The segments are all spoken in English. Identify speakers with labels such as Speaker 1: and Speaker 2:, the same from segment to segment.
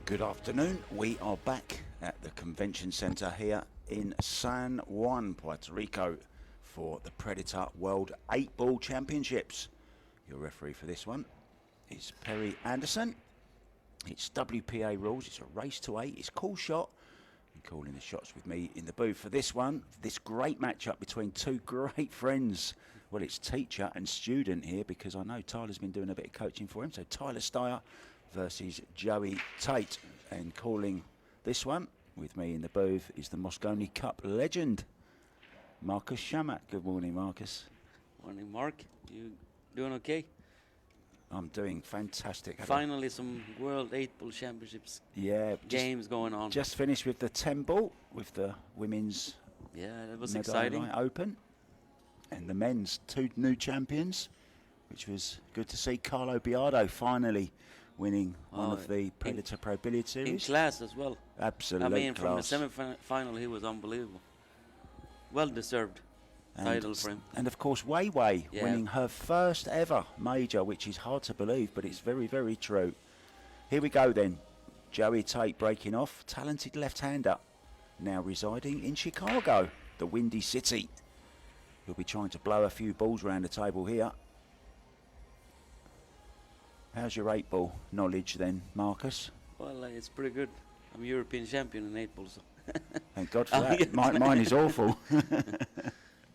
Speaker 1: Good afternoon. We are back at the convention center here in San Juan, Puerto Rico for the Predator World 8-Ball Championships. Your referee for this one is Perry Anderson. It's WPA rules. It's a race to 8. It's call shot. And calling the shots with me in the booth for this one. This great matchup between two great friends. Well, it's teacher and student here because I know Tyler's been doing a bit of coaching for him. So Tyler Styer versus Joey Tate, and calling this one with me in the booth is the Moscone Cup legend, Marcus Shamat. Good morning, Marcus.
Speaker 2: Morning, Mark. You doing okay?
Speaker 1: I'm doing fantastic.
Speaker 2: Finally, some World 8-Ball Championships games going on.
Speaker 1: Just finished with the 10-ball with the women's
Speaker 2: that was exciting.
Speaker 1: Open, and the men's 2 new champions, which was good to see. Carlo Biardo finally winning one of the Predator Pro Billiard Series.
Speaker 2: In class as well.
Speaker 1: Absolutely.
Speaker 2: I mean, from the semi-final, he was unbelievable. Well-deserved title for him.
Speaker 1: And of course, Wei winning her first ever major, which is hard to believe, but it's very, very true. Here we go then. Joey Tate breaking off. Talented left-hander, now residing in Chicago, the Windy City. He'll be trying to blow a few balls around the table here. How's your 8-ball knowledge then, Marcus?
Speaker 2: Well, it's pretty good. I'm European champion in 8-ball, so.
Speaker 1: Thank God for that. Mine is awful.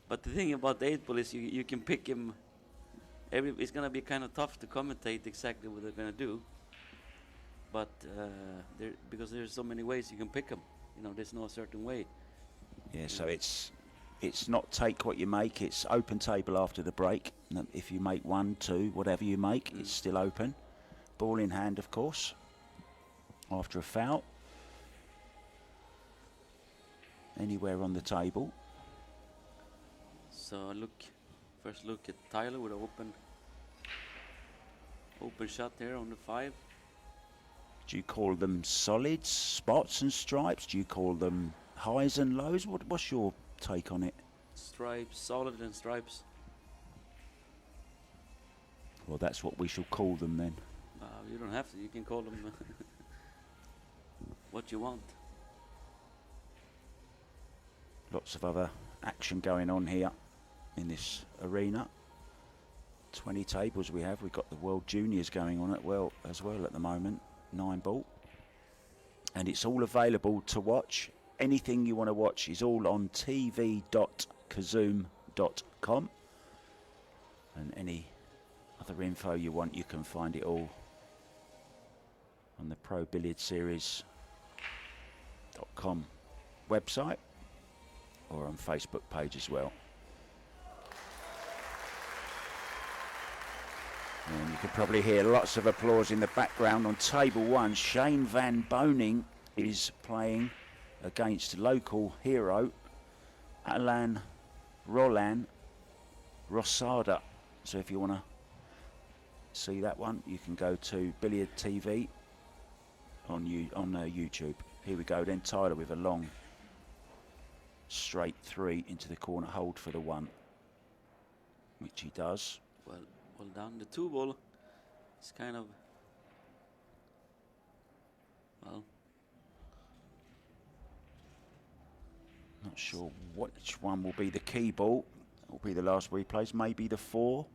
Speaker 2: But the thing about the 8-ball is you can pick him. It's going to be kind of tough to commentate exactly what they're going to do. But because there's so many ways you can pick him. You know, there's no certain way.
Speaker 1: Yeah, so it's not take what you make. It's open table after the break. If you make 1, 2, whatever you make, it's still open. Ball in hand, of course, after a foul. Anywhere on the table.
Speaker 2: So first look at Tyler with an open shot there on the 5.
Speaker 1: Do you call them solids, spots and stripes? Do you call them highs and lows? What's your take on it?
Speaker 2: Stripes, solid and stripes.
Speaker 1: Well, that's what we shall call them then.
Speaker 2: You don't have to. You can call them what you want.
Speaker 1: Lots of other action going on here in this arena. 20 tables we have. We've got the World Juniors going on as well at the moment. 9-ball. And it's all available to watch. Anything you want to watch is all on tv.kazoom.com. And any other info you want, you can find it all on the probilliardseries.com website or on Facebook page as well. And you can probably hear lots of applause in the background on table 1. Shane Van Boning is playing against local hero Alan Roland Rosada. So if you want to see that one, you can go to Billiard TV on YouTube. Here we go then. Tyler with a long straight 3 into the corner, hold for the 1, which he does.
Speaker 2: Well done. The 2-ball is kind of
Speaker 1: not sure which one will be the key ball. It will be the last replays. Maybe the 4.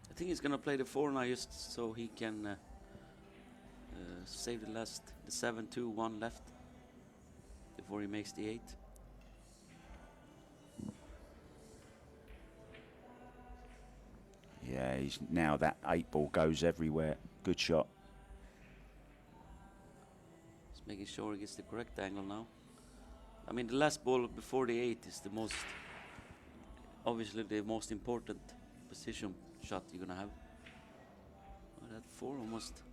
Speaker 2: I think he's going to play the 4 now just so he can save the 7-2-1 left before he makes the 8.
Speaker 1: Yeah, now that 8-ball goes everywhere. Good shot.
Speaker 2: Just making sure he gets the correct angle now. I mean, the last ball before the 8 is obviously the most important position shot you're gonna have. Oh, that 4 almost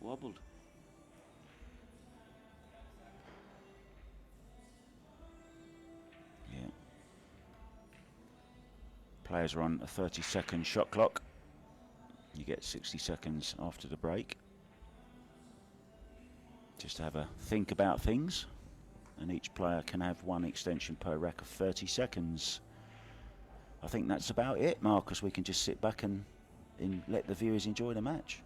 Speaker 2: wobbled.
Speaker 1: Yeah. Players are on a 30-second shot clock. You get 60 seconds after the break. Just to have a think about things. And each player can have 1 extension per rack of 30 seconds. I think that's about it, Marcus. We can just sit back and let the viewers enjoy the match.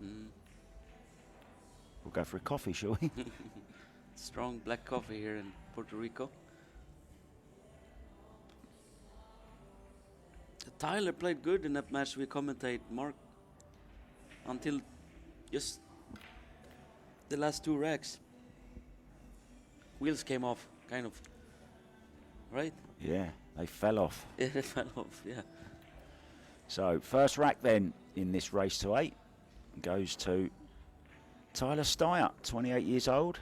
Speaker 1: We'll go for a coffee, shall we?
Speaker 2: Strong black coffee here in Puerto Rico. Tyler played good in that match we commentate, Mark, until just the last 2 racks. Wheels came off, kind of. Right?
Speaker 1: Yeah, they fell off.
Speaker 2: Yeah, they fell off, yeah.
Speaker 1: So, first rack then in this race to 8 goes to Tyler Styer, 28 years old,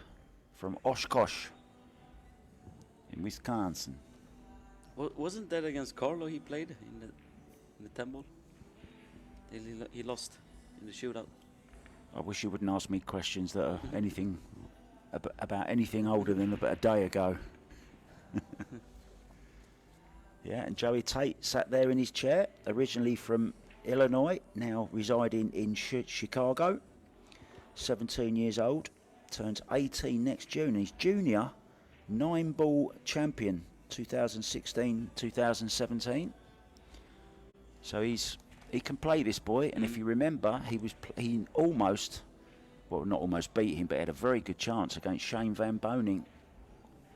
Speaker 1: from Oshkosh in Wisconsin.
Speaker 2: Wasn't that against Carlo he played in the Temple? He lost in the shootout.
Speaker 1: I wish you wouldn't ask me questions that are anything about anything older than about a day ago. Yeah, and Joey Tate sat there in his chair, originally from Illinois, now residing in Chicago. 17 years old, turns 18 next June. He's junior 9-ball champion 2016-2017. So he can play, this boy, and if you remember, he almost, well, not almost beat him, but had a very good chance against Shane Van Boening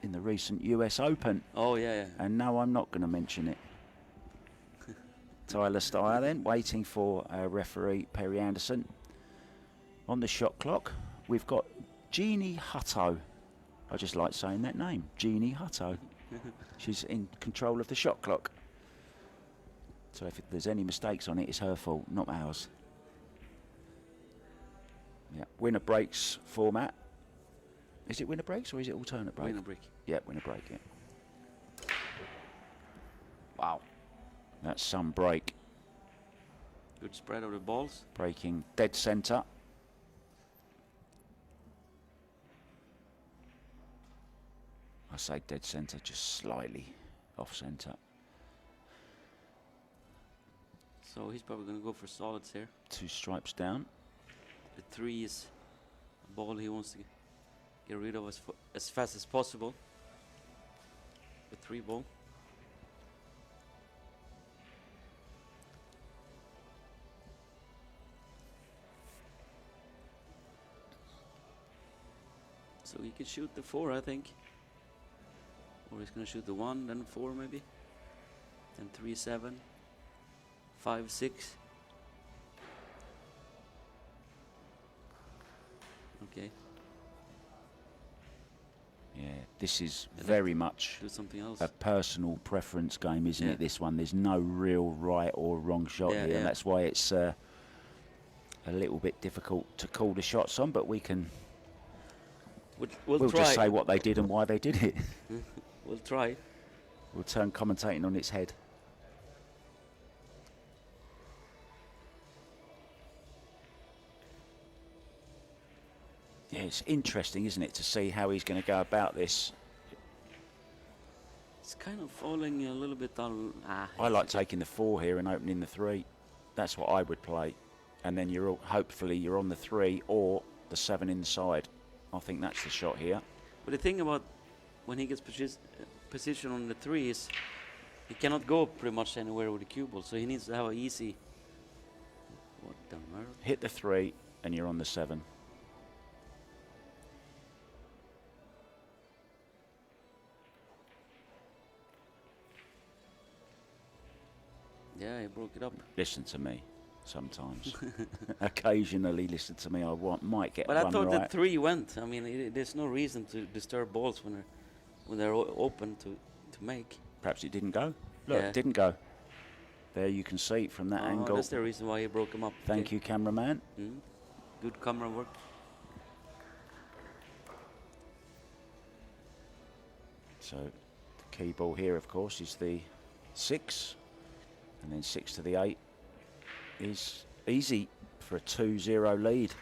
Speaker 1: in the recent US Open.
Speaker 2: Oh, yeah.
Speaker 1: And no, I'm not going to mention it. Tyler Styer then, waiting for referee Perry Anderson. On the shot clock, we've got Jeannie Hutto. I just like saying that name, Jeannie Hutto. She's in control of the shot clock. So if there's any mistakes on it, it's her fault, not ours. Yeah, winner breaks format. Is it winner breaks or is it alternate break?
Speaker 2: Winner break.
Speaker 1: Yeah, winner break, yeah. Wow. That's some break.
Speaker 2: Good spread of the balls.
Speaker 1: Breaking dead centre. I say dead centre, just slightly off centre.
Speaker 2: So he's probably going to go for solids here.
Speaker 1: 2 stripes down.
Speaker 2: The 3 is a ball he wants to get rid of as fast as possible. The 3 ball. So he can shoot the 4, I think. Or he's going to shoot the 1, then 4 maybe. Then 3, 7. 5, 6. Okay.
Speaker 1: Yeah, this is very much
Speaker 2: do something else.
Speaker 1: a personal preference game, isn't
Speaker 2: Yeah.
Speaker 1: it, this one? There's no real right or wrong shot
Speaker 2: Yeah,
Speaker 1: here.
Speaker 2: yeah.
Speaker 1: That's why it's a little bit difficult to call the shots on, but we can... We'll
Speaker 2: try.
Speaker 1: just say what they did and why they did it.
Speaker 2: We'll try.
Speaker 1: We'll turn commentating on its head. Yeah, it's interesting, isn't it, to see how he's going to go about this.
Speaker 2: It's kind of falling a little bit on.
Speaker 1: I like taking the 4 here and opening the 3. That's what I would play. And then hopefully you're on the 3 or the 7 inside. I think that's the shot here.
Speaker 2: But the thing about when he gets position on the 3 is he cannot go pretty much anywhere with the cue ball, so he needs to have an easy. What the matter?
Speaker 1: Hit the 3 and you're on the 7.
Speaker 2: Yeah, he broke it up.
Speaker 1: Listen to me sometimes. Occasionally listen to me. I might get
Speaker 2: But
Speaker 1: one
Speaker 2: I thought
Speaker 1: right.
Speaker 2: the 3 went. I mean, there's no reason to disturb balls when they're open to make.
Speaker 1: Perhaps it didn't go. Look,
Speaker 2: Yeah.
Speaker 1: it didn't go. There you can see it from that angle.
Speaker 2: That's the reason why he broke him up.
Speaker 1: Thank you, cameraman.
Speaker 2: Good camera work.
Speaker 1: So the key ball here, of course, is the 6. And then 6 to the 8 is easy for a 2-0 lead.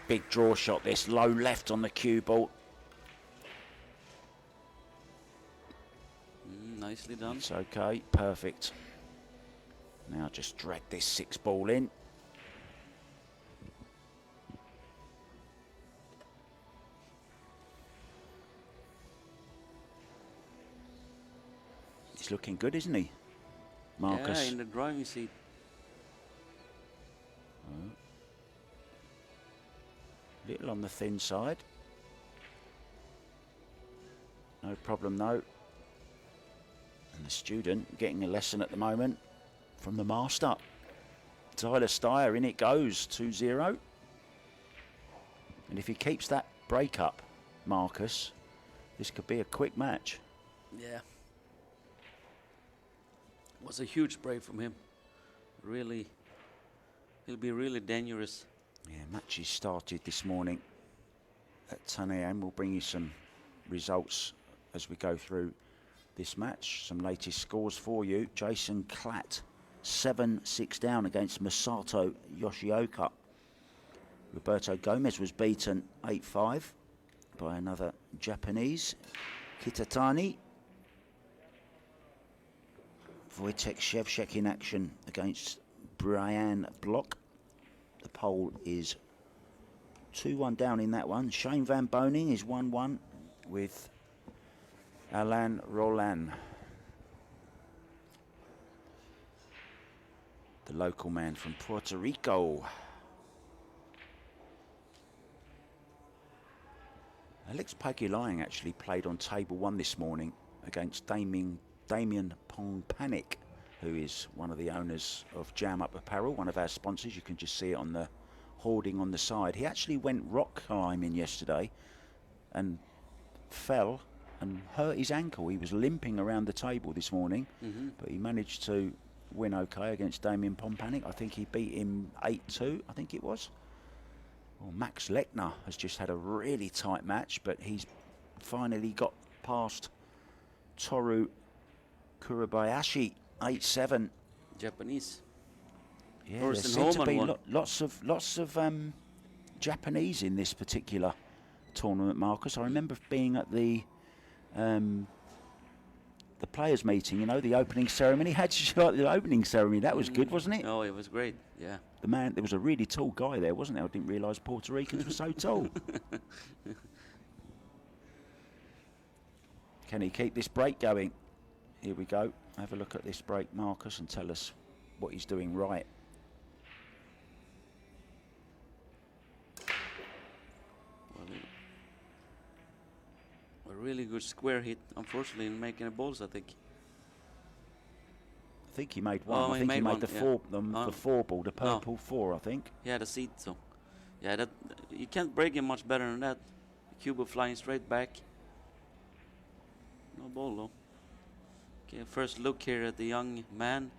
Speaker 1: Big draw shot this. Low left on the cue ball.
Speaker 2: Nicely done.
Speaker 1: It's okay, perfect. Now just drag this 6 ball in. He's looking good, isn't he, Marcus?
Speaker 2: Yeah, in the driving seat.
Speaker 1: little on the thin side. No problem though. And the student getting a lesson at the moment from the master. Tyler Styer, in it goes, 2-0. And if he keeps that break up, Marcus, this could be a quick match.
Speaker 2: Yeah. It was a huge break from him. Really, he'll be really dangerous.
Speaker 1: Yeah, matches started this morning at 10 a.m. We'll bring you some results as we go through this match. Some latest scores for you. Jason Klatt, 7-6 down against Masato Yoshioka. Roberto Gomez was beaten 8-5 by another Japanese, Kitatani. Wojtek Szewczak in action against Brian Block. The pole is 2-1 down in that one. Shane Van Boning is 1-1 with Alain Roland. The local man from Puerto Rico. Alex Pagulayang actually played on table 1 this morning against Damien Pongpanic, who is one of the owners of Jam Up Apparel, one of our sponsors. You can just see it on the hoarding on the side. He actually went rock climbing yesterday and fell and hurt his ankle. He was limping around the table this morning, but he managed to win okay against Damien Pongpanic. I think he beat him 8-2, I think it was. Well, Max Lechner has just had a really tight match, but he's finally got past Toru Kurabayashi, 8-7.
Speaker 2: Japanese.
Speaker 1: Yeah, there seem to be lots of Japanese in this particular tournament, Marcus. I remember being at the players' meeting, you know, the opening ceremony. How did you like the opening ceremony? That was good, wasn't it?
Speaker 2: Oh, it was great, yeah.
Speaker 1: The man, there was a really tall guy there, wasn't there? I didn't realise Puerto Ricans were so tall. Can he keep this break going? Here we go. Have a look at this break, Marcus, and tell us what he's doing right.
Speaker 2: Well, a really good square hit, unfortunately, in making the balls, I think.
Speaker 1: I think he made one.
Speaker 2: Oh,
Speaker 1: I think he made
Speaker 2: one,
Speaker 1: the
Speaker 2: yeah.
Speaker 1: the 4 ball, the purple 4, I think.
Speaker 2: He had a seat, so yeah, that you can't break him much better than that. Cuba flying straight back. No ball though. Okay, first look here at the young man.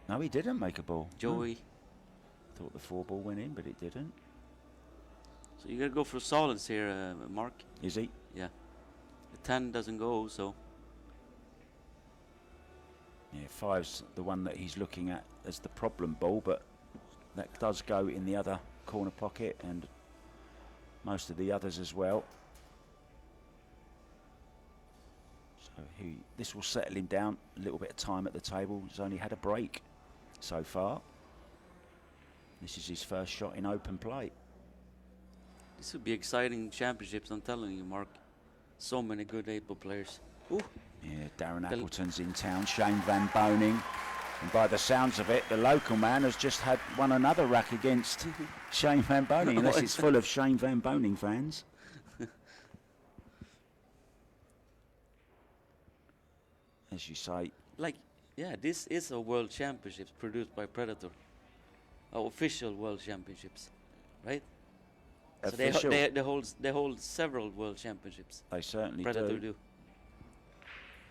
Speaker 1: No, he didn't make a ball.
Speaker 2: Joey.
Speaker 1: Thought the 4 ball went in, but it didn't.
Speaker 2: So you gotta go for solids here, Mark.
Speaker 1: Is he?
Speaker 2: Yeah. The 10 doesn't go, so.
Speaker 1: Yeah, 5's the one that he's looking at as the problem ball, but that does go in the other corner pocket and most of the others as well. So this will settle him down. A little bit of time at the table. He's only had a break so far. This is his first shot in open play.
Speaker 2: This would be exciting championships, I'm telling you, Mark. So many good 8-ball players. Ooh.
Speaker 1: Yeah, Darren Appleton's in town, Shane Van Boning. And by the sounds of it, the local man has just won another rack against Shane Van Boning, unless it's full of Shane Van Boning fans. As you say.
Speaker 2: Like, yeah, this is a World Championships produced by Predator. Official World Championships, right?
Speaker 1: Official.
Speaker 2: So they hold several World Championships.
Speaker 1: They certainly
Speaker 2: Predator
Speaker 1: do.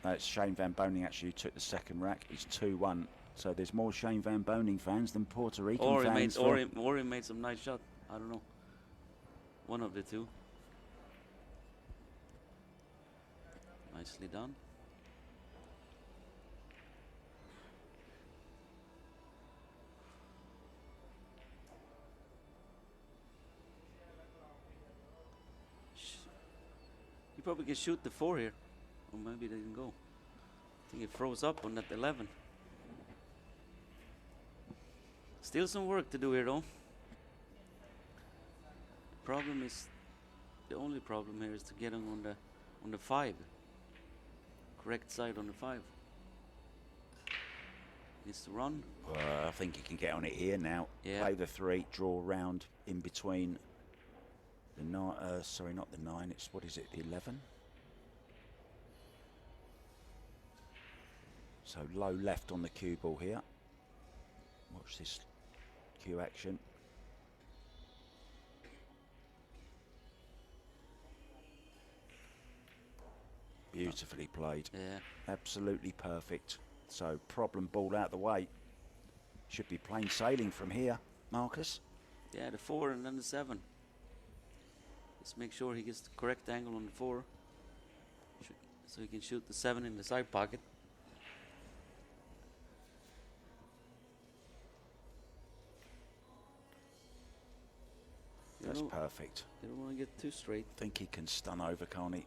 Speaker 1: It's Shane Van Boning actually who took the second rack. It's 2-1. So there's more Shane Van Boning fans than Puerto Rican fans.
Speaker 2: Or he made some nice shot. I don't know. One of the two. Nicely done. You probably can shoot the 4 here. Or maybe they didn't go. I think it froze up on that 11. Still some work to do here though. The only problem here is to get him on the 5. Correct side on the 5. Needs to run.
Speaker 1: I think he can get on it here now.
Speaker 2: Yeah.
Speaker 1: Play the 3, draw round in between The nine, sorry, not the 9, it's, what is it, the 11? So low left on the cue ball here. Watch this cue action. Beautifully played.
Speaker 2: Yeah.
Speaker 1: Absolutely perfect. So problem ball out the way. Should be plain sailing from here, Marcus.
Speaker 2: Yeah, the 4 and then the 7. Just make sure he gets the correct angle on the 4. So he can shoot the 7 in the side pocket.
Speaker 1: That's perfect.
Speaker 2: You don't want to get too straight.
Speaker 1: I think he can stun over, can't he?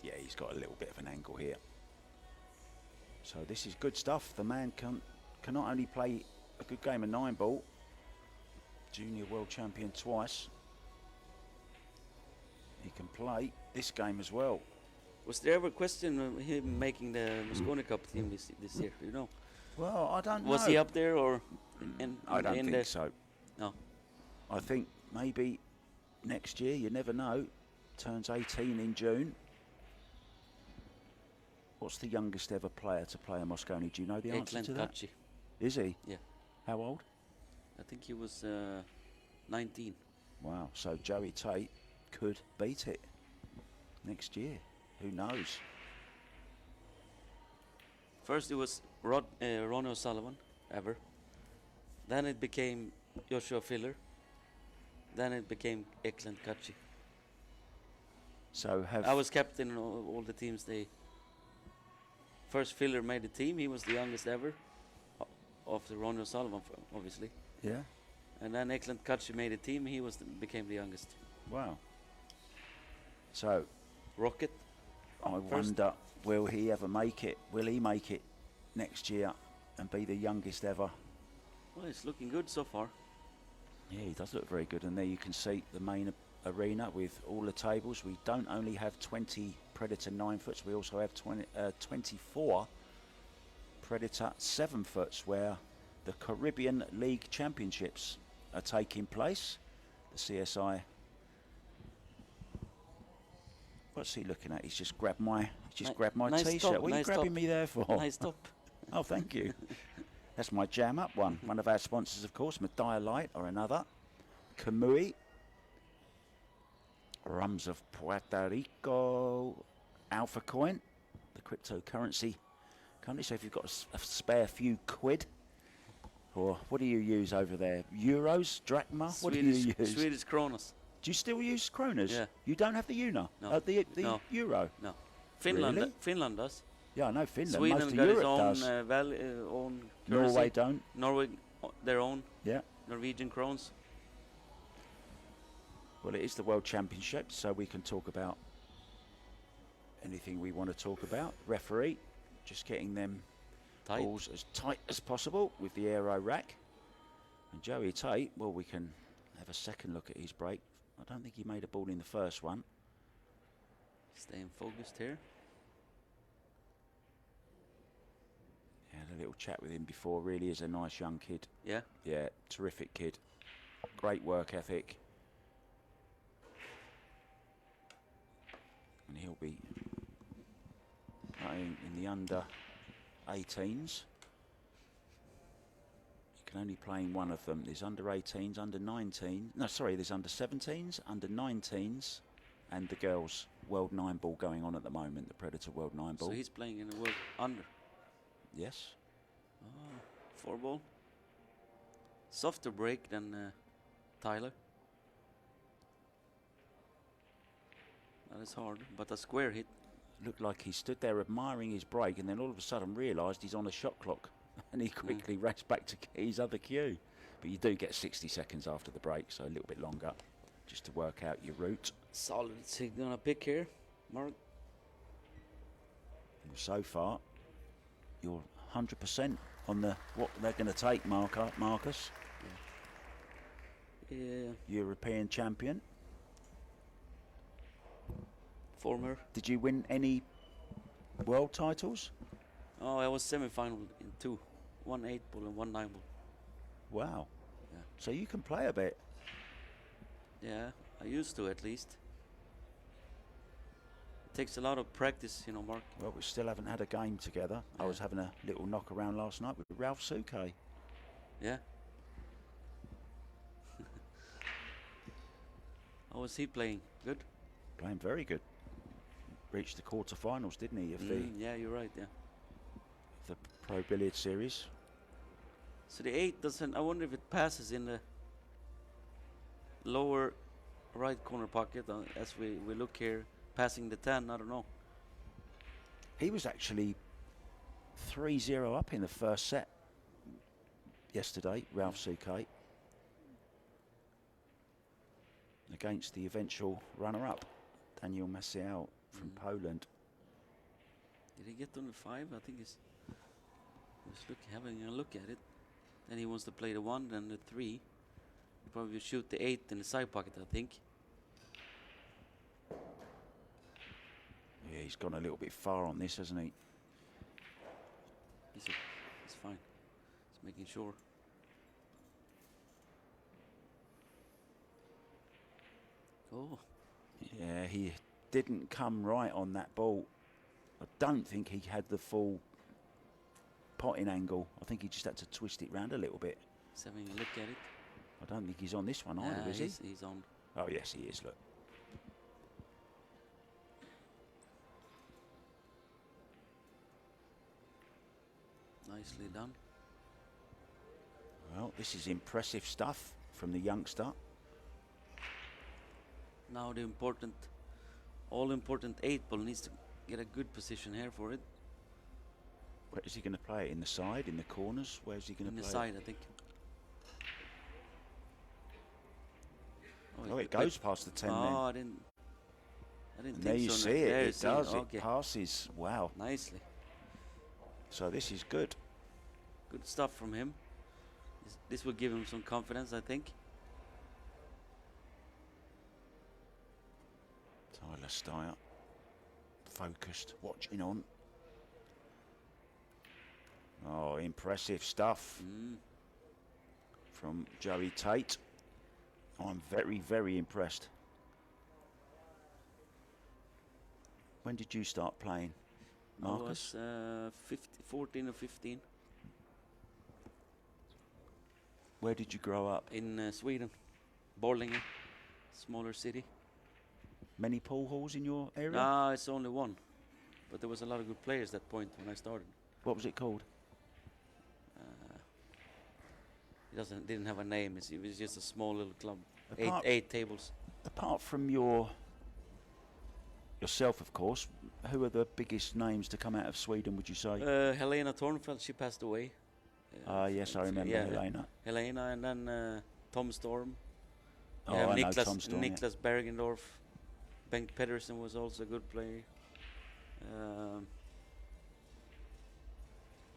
Speaker 1: Yeah, he's got a little bit of an angle here. So this is good stuff. The man can not only play a good game of 9-ball, junior world champion twice, he can play this game as well.
Speaker 2: Was there ever a question of him making the Moscone Cup team this year? Do you know?
Speaker 1: Well, I don't know.
Speaker 2: Was he up there or?
Speaker 1: I don't think so.
Speaker 2: No.
Speaker 1: I think maybe next year, you never know. Turns 18 in June. What's the youngest ever player to play a Moscone? Do you know the answer to that?
Speaker 2: Kacci.
Speaker 1: Is he?
Speaker 2: Yeah.
Speaker 1: How old?
Speaker 2: I think he was 19.
Speaker 1: Wow, so Joey Tate could beat it next year. Who knows?
Speaker 2: First it was Ronnie O'Sullivan, ever. Then it became Joshua Filler. Then it became Ekland Kacci.
Speaker 1: So
Speaker 2: I was captain in all the teams. First Filler made the team. He was the youngest ever. After Ronnie O'Sullivan, obviously.
Speaker 1: Yeah.
Speaker 2: And then Ekland Kacci made a team. He became the youngest.
Speaker 1: Wow. So
Speaker 2: Rocket.
Speaker 1: I wonder, will he ever make it? Will he make it next year and be the youngest ever?
Speaker 2: Well, it's looking good so far.
Speaker 1: Yeah, he does look very good. And there you can see the main arena with all the tables. We don't only have 20 Predator 9-foots, we also have 24 Predator 7-foots, where the Caribbean League Championships are taking place. The CSI. What's he looking at? He's just grabbed my
Speaker 2: Nice
Speaker 1: T-shirt.
Speaker 2: top,
Speaker 1: What are you
Speaker 2: nice
Speaker 1: grabbing
Speaker 2: top.
Speaker 1: me there for?
Speaker 2: Nice top.
Speaker 1: Oh, thank you. That's my Jam Up one. One of our sponsors, of course, Medalla Light or another. Kamui. Rums of Puerto Rico. Alpha Coin, the cryptocurrency company. So if you've got a spare few quid, or what do you use over there? Euros? Drachma? What do you use?
Speaker 2: Swedish kronas.
Speaker 1: Do you still use kronas?
Speaker 2: Yeah.
Speaker 1: You don't have the EUNA?
Speaker 2: No.
Speaker 1: The
Speaker 2: No.
Speaker 1: euro?
Speaker 2: No. Finland.
Speaker 1: Really?
Speaker 2: Finland does.
Speaker 1: Yeah, I know Finland.
Speaker 2: Sweden
Speaker 1: Most of
Speaker 2: got its
Speaker 1: Europe
Speaker 2: own
Speaker 1: does.
Speaker 2: own currency.
Speaker 1: Norway don't.
Speaker 2: Norway, their own.
Speaker 1: Yeah.
Speaker 2: Norwegian krones.
Speaker 1: Well, it is the World Championship, so we can talk about anything we want to talk about. Referee, just getting them
Speaker 2: Tight.
Speaker 1: balls as tight as possible with the aero rack. And Joey Tate, well, we can have a second look at his break. I don't think he made a ball in the first one.
Speaker 2: Staying focused here.
Speaker 1: Had a little chat with him before. Really is a nice young kid.
Speaker 2: Yeah.
Speaker 1: Yeah, terrific kid. Great work ethic. And he'll be playing in the under 18s. You can only play in one of them. There's under 18s, under 19s. No, sorry, there's under 17s, under 19s, and the girls' World 9 ball going on at the moment, the Predator World 9 ball.
Speaker 2: So he's playing in the world under.
Speaker 1: Yes.
Speaker 2: Oh, 4-ball. Softer break than Tyler. That is hard, but a square hit.
Speaker 1: Looked like he stood there admiring his break and then all of a sudden realised he's on a shot clock and he quickly raced back to get his other cue. But you do get 60 seconds after the break, so a little bit longer just to work out your route.
Speaker 2: Solid signal on a pick here, Mark.
Speaker 1: And so far, you're 100% on the what they're going to take, Marcus.
Speaker 2: Yeah.
Speaker 1: European champion.
Speaker 2: Former.
Speaker 1: Did you win any world titles?
Speaker 2: Oh, I was semi-final in 2. 1 8-ball and 1 9-ball.
Speaker 1: Wow.
Speaker 2: Yeah.
Speaker 1: So you can play a bit.
Speaker 2: Yeah, I used to at least. It takes a lot of practice, you know, Mark.
Speaker 1: Well, we still haven't had a game together. I
Speaker 2: Yeah.
Speaker 1: was having a little knock around last night with Ralph Suke.
Speaker 2: Yeah. How was he playing? Good?
Speaker 1: Playing very good. Reached the quarterfinals, didn't he, of
Speaker 2: Yeah, you're right, yeah.
Speaker 1: the Pro Billiard Series.
Speaker 2: So the 8 doesn't, I wonder if it passes in the lower right corner pocket as we look here, passing the 10, I don't know.
Speaker 1: He was actually 3-0 up in the first set yesterday, Ralph Suke, against the eventual runner-up, Daniel Maciel from Poland.
Speaker 2: Did he get on the 5? I think he's having a look at it. Then he wants to play the 1, then the 3. He probably will shoot the 8 in the side pocket, I think.
Speaker 1: Yeah, he's gone a little bit far on this, hasn't he?
Speaker 2: He's fine. He's making sure. Oh.
Speaker 1: Yeah, he didn't come right on that ball. I don't think he had the full potting angle. I think he just had to twist it round a little bit.
Speaker 2: He's having a look at it.
Speaker 1: I don't think he's on this one either, is he?
Speaker 2: He's on.
Speaker 1: Oh, yes, he is, look.
Speaker 2: Nicely done.
Speaker 1: Well, this is impressive stuff from the youngster.
Speaker 2: Now the all-important 8 ball needs to get a good position here for it.
Speaker 1: Where is he going to play it? In the side, in the corners? Where's he going to
Speaker 2: In
Speaker 1: play
Speaker 2: the side,
Speaker 1: it?
Speaker 2: I think.
Speaker 1: Oh, it goes past the 10
Speaker 2: Oh,
Speaker 1: then.
Speaker 2: I didn't
Speaker 1: And
Speaker 2: think
Speaker 1: there you
Speaker 2: so.
Speaker 1: see it.
Speaker 2: There you
Speaker 1: It
Speaker 2: see
Speaker 1: does.
Speaker 2: Okay.
Speaker 1: It passes. Wow.
Speaker 2: Nicely.
Speaker 1: So this is good.
Speaker 2: Good stuff from him. This will give him some confidence, I think.
Speaker 1: Tyler Styer, focused, watching on. Oh, impressive stuff from Joey Tate. I'm very, very impressed. When did you start playing, Marcus?
Speaker 2: I was 14 or 15
Speaker 1: Where did you grow up?
Speaker 2: in Sweden. Borlänge, smaller city.
Speaker 1: Many pool halls in your area?
Speaker 2: No, it's only one. But there was a lot of good players at that point when I started.
Speaker 1: What was it called?
Speaker 2: Didn't have a name. It was just a small little club.
Speaker 1: Apart-
Speaker 2: Eight tables.
Speaker 1: Apart from yourself, of course, who are the biggest names to come out of Sweden, would you say?
Speaker 2: Helena Tornfeld, she passed away.
Speaker 1: Yes, I remember Helena.
Speaker 2: Helena, and then Tom Storm.
Speaker 1: Oh, I know
Speaker 2: Niklas,
Speaker 1: Tom Storm, yeah.
Speaker 2: Niklas Bergendorf. Bengt Pedersen was also a good player.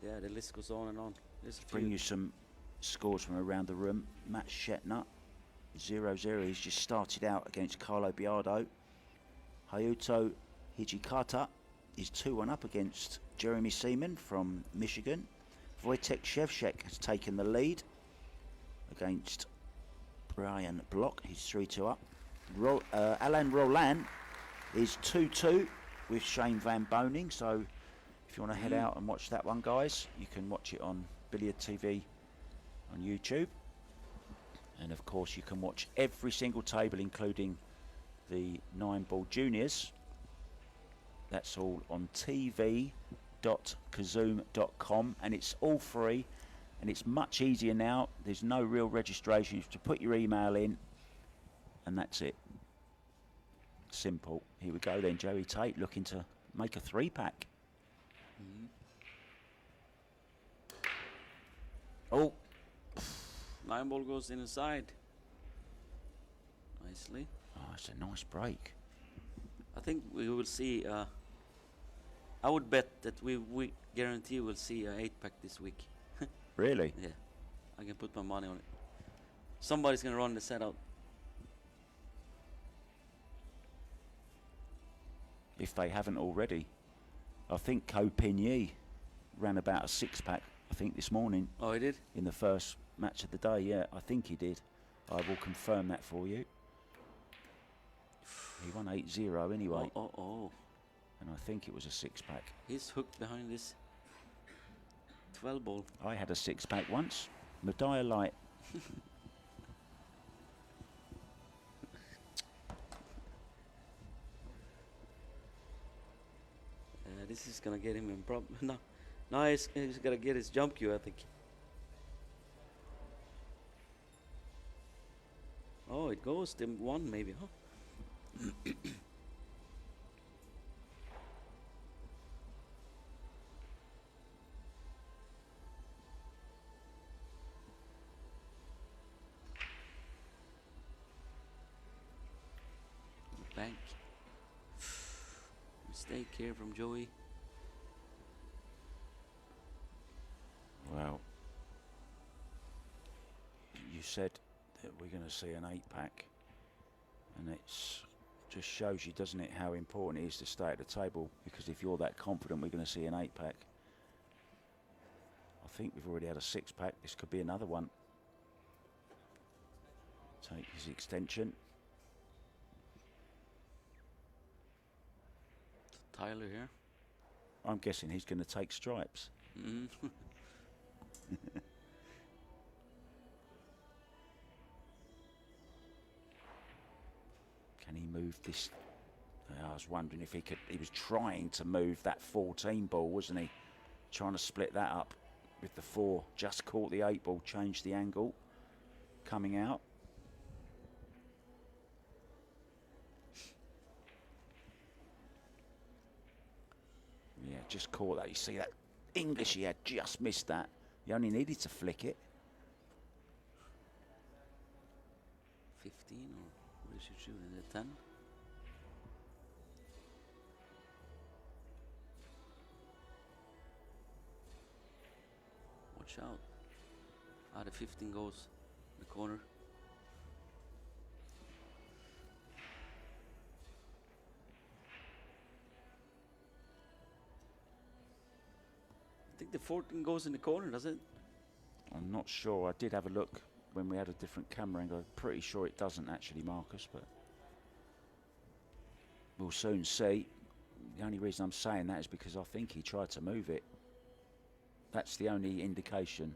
Speaker 2: Yeah, the list goes on and on. There's a
Speaker 1: Bring
Speaker 2: few.
Speaker 1: you some scores from around the room. Matt Shetner, 0-0. He's just started out against Carlo Biardo. Hayuto Hijikata is 2-1 up against Jeremy Seaman from Michigan. Wojtek Shevchek has taken the lead against Brian Block. He's 3-2 up. Alain Roland is 2-2 with Shane Van Boning. So if you want to head out and watch that one, guys, you can watch it on Billiard TV on YouTube. And of course, you can watch every single table, including the 9-ball juniors. That's all on tv.kazoom.com, and it's all free, and it's much easier now. There's no real registration. You have to put your email in, and that's it. Simple. Here we go then. Joey Tate looking to make a 3-pack. Oh,
Speaker 2: 9 ball goes inside. Nicely.
Speaker 1: oh, it's a nice break.
Speaker 2: I think we will see. I would bet that we guarantee we'll see a 8-pack this week.
Speaker 1: Really?
Speaker 2: Yeah, I can put my money on it. Somebody's gonna run the set out.
Speaker 1: If they haven't already. I think Copigny ran about a 6-pack, I think, this morning
Speaker 2: Oh, he did?
Speaker 1: in the first match of the day. Yeah, I think he did. I will confirm that for you. He won 8-0 anyway.
Speaker 2: Oh.
Speaker 1: And I think it was a 6-pack.
Speaker 2: He's hooked behind this 12 ball.
Speaker 1: I had a 6-pack once. Medea Light.
Speaker 2: This is gonna get him in problem. No, he's gonna get his jump cue, I think. Oh, it goes to 1 maybe, huh? Bank. Mistake here from Joey.
Speaker 1: Well, you said that we're going to see an 8-pack, and it's just shows you, doesn't it, how important it is to stay at the table, because if you're that confident we're going to see an 8-pack, I think we've already had a 6-pack. This could be another one. Take his extension.
Speaker 2: Tyler here.
Speaker 1: I'm guessing he's going to take stripes. Can he move this? I was wondering if he could. He was trying to move that 14 ball, wasn't he? Trying to split that up with the 4. Just caught the 8 ball, changed the angle. Coming out. Yeah, just caught that. You see that English he had just missed that. He only needed to flick it.
Speaker 2: 15 or what is he shooting at 10? Watch out. The 15 goes in the corner. I think the 14 goes in the corner, does it?
Speaker 1: I'm not sure. I did have a look when we had a different camera angle. I'm pretty sure it doesn't actually, Marcus, but we'll soon see. The only reason I'm saying that is because I think he tried to move it. That's the only indication.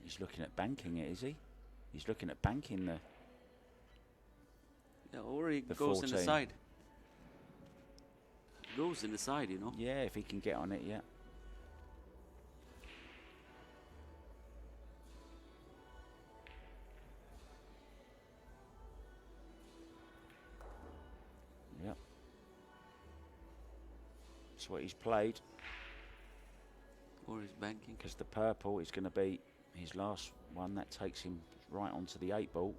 Speaker 1: He's looking at banking it, is he? He's looking at banking the...
Speaker 2: Yeah, or he
Speaker 1: the
Speaker 2: goes
Speaker 1: 14.
Speaker 2: in the side. Goes in the side, you know.
Speaker 1: Yeah, if he can get on it, yeah. Yep. That's what he's played.
Speaker 2: Or he's banking.
Speaker 1: Because the purple is going to be his last one. That takes him right onto the 8 ball.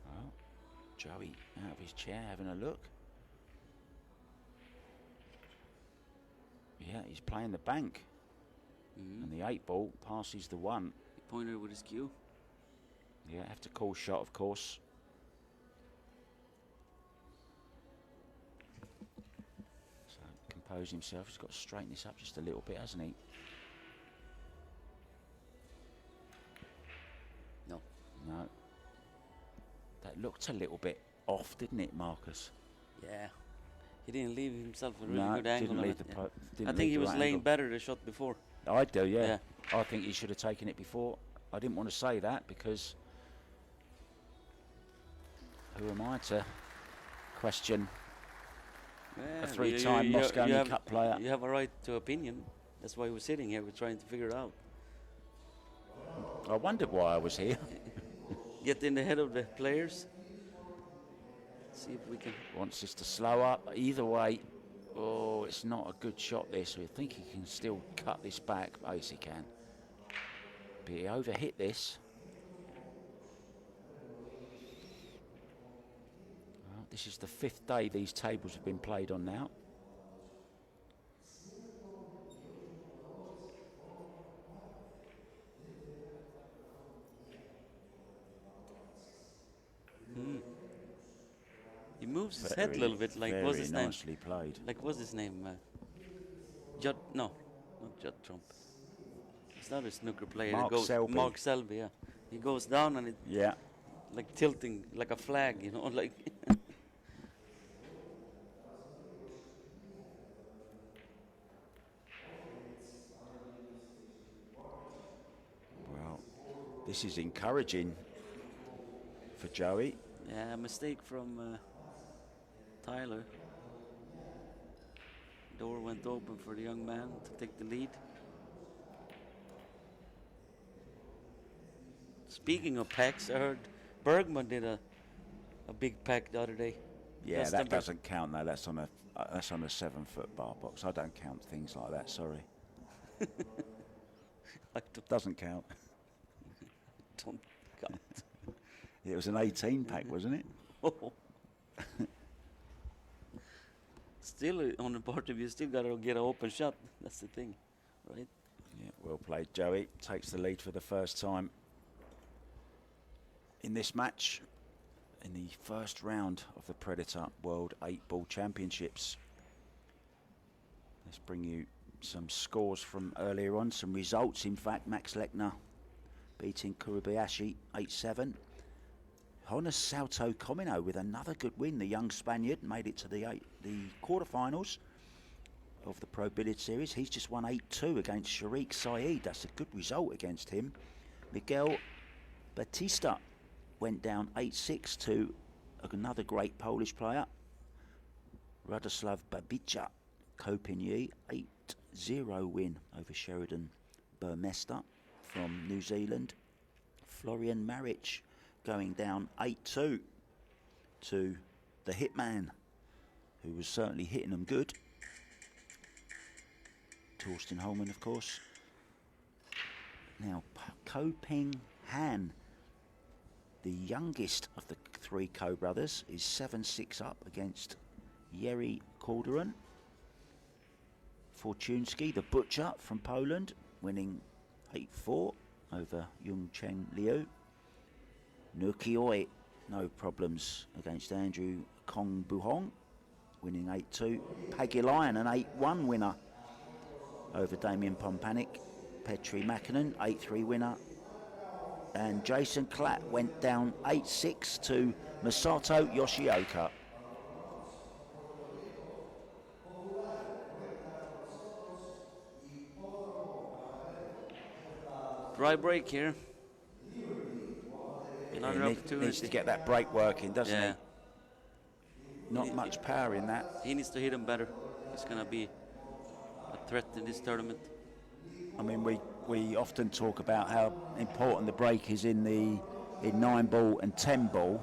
Speaker 1: Well, Joey out of his chair having a look. Yeah, he's playing the bank. And the 8 ball passes the 1.
Speaker 2: He pointed with his cue.
Speaker 1: Yeah, have to call shot, of course. So compose himself. He's got to straighten this up just a little bit, hasn't he?
Speaker 2: No.
Speaker 1: No. That looked a little bit off, didn't it, Marcus?
Speaker 2: Yeah. He didn't leave himself a really
Speaker 1: No,
Speaker 2: good angle.
Speaker 1: didn't
Speaker 2: on
Speaker 1: leave
Speaker 2: it,
Speaker 1: the
Speaker 2: yeah.
Speaker 1: didn't
Speaker 2: I think
Speaker 1: leave
Speaker 2: he
Speaker 1: the
Speaker 2: was
Speaker 1: right
Speaker 2: laying
Speaker 1: angle.
Speaker 2: better the shot before.
Speaker 1: I do, yeah.
Speaker 2: Yeah.
Speaker 1: I think he should have taken it before. I didn't want to say that because who am I to question a 3-time Mosconi Cup player?
Speaker 2: You have a right to opinion. That's why we're sitting here. We're trying to figure it out.
Speaker 1: I wondered why I was here.
Speaker 2: Get in the head of the players. See if we can.
Speaker 1: Wants us to slow up. Either way, oh, it's not a good shot this. We think he can still cut this back. Oh, yes, he can. But he overhit this. Well, this is the 5th day these tables have been played on now.
Speaker 2: He moves his head a little bit, like
Speaker 1: very
Speaker 2: what's his name?
Speaker 1: nicely played.
Speaker 2: Like what's his name? Judd? No, not Judd Trump. It's not a snooker player.
Speaker 1: Mark
Speaker 2: It goes
Speaker 1: Selby.
Speaker 2: Mark Selby. Yeah, he goes down and it
Speaker 1: Yeah.
Speaker 2: like tilting like a flag, you know, like.
Speaker 1: Well, this is encouraging for Joey.
Speaker 2: Yeah, a mistake from Tyler. Door went open for the young man to take the lead. Speaking of packs, I heard Bergman did a big pack the other day.
Speaker 1: Yeah,
Speaker 2: That's
Speaker 1: that
Speaker 2: number-
Speaker 1: doesn't count though. That's on a 7-foot bar box. I don't count things like that. Sorry,
Speaker 2: I
Speaker 1: doesn't count.
Speaker 2: don't count.
Speaker 1: It was an 18 pack, wasn't it?
Speaker 2: Oh. Still, on the part of you, still got to get an open shot. That's the thing, right?
Speaker 1: Yeah, well played, Joey. Takes the lead for the first time in this match, in the first round of the Predator World 8-Ball Championships. Let's bring you some scores from earlier on, some results. In fact, Max Lechner beating Kurubayashi 8-7. Jonas Salto Comino with another good win. The young Spaniard made it to the quarterfinals of the Pro Billiard Series. He's just won 8-2 against Sharik Saeed. That's a good result against him. Miguel Batista went down 8-6 to another great Polish player, Radoslav Babica. Kopinyi 8-0 win over Sheridan Burmester from New Zealand. Florian Maric going down 8-2 to the Hitman, who was certainly hitting them good. Torsten Holman, of course. Now, Ko Ping Han, the youngest of the three Ko brothers, is 7-6 up against Yeri Calderon. Fortunski, the butcher from Poland, winning 8-4 over Jung Cheng Liu. Nukioi, no problems against Andrew Kong Buhong, winning 8-2. Pagilayan, an 8-1 winner over Damien Pompanic. Petri Makinen, 8-3 winner. And Jason Klatt went down 8-6 to Masato Yoshioka.
Speaker 2: Dry break here. Another
Speaker 1: He
Speaker 2: opportunity.
Speaker 1: needs to get that break working, doesn't
Speaker 2: Yeah.
Speaker 1: he? Not much power in that.
Speaker 2: He needs to hit him better. He's going to be a threat in this tournament.
Speaker 1: I mean, we often talk about how important the break is in 9-ball and 10-ball.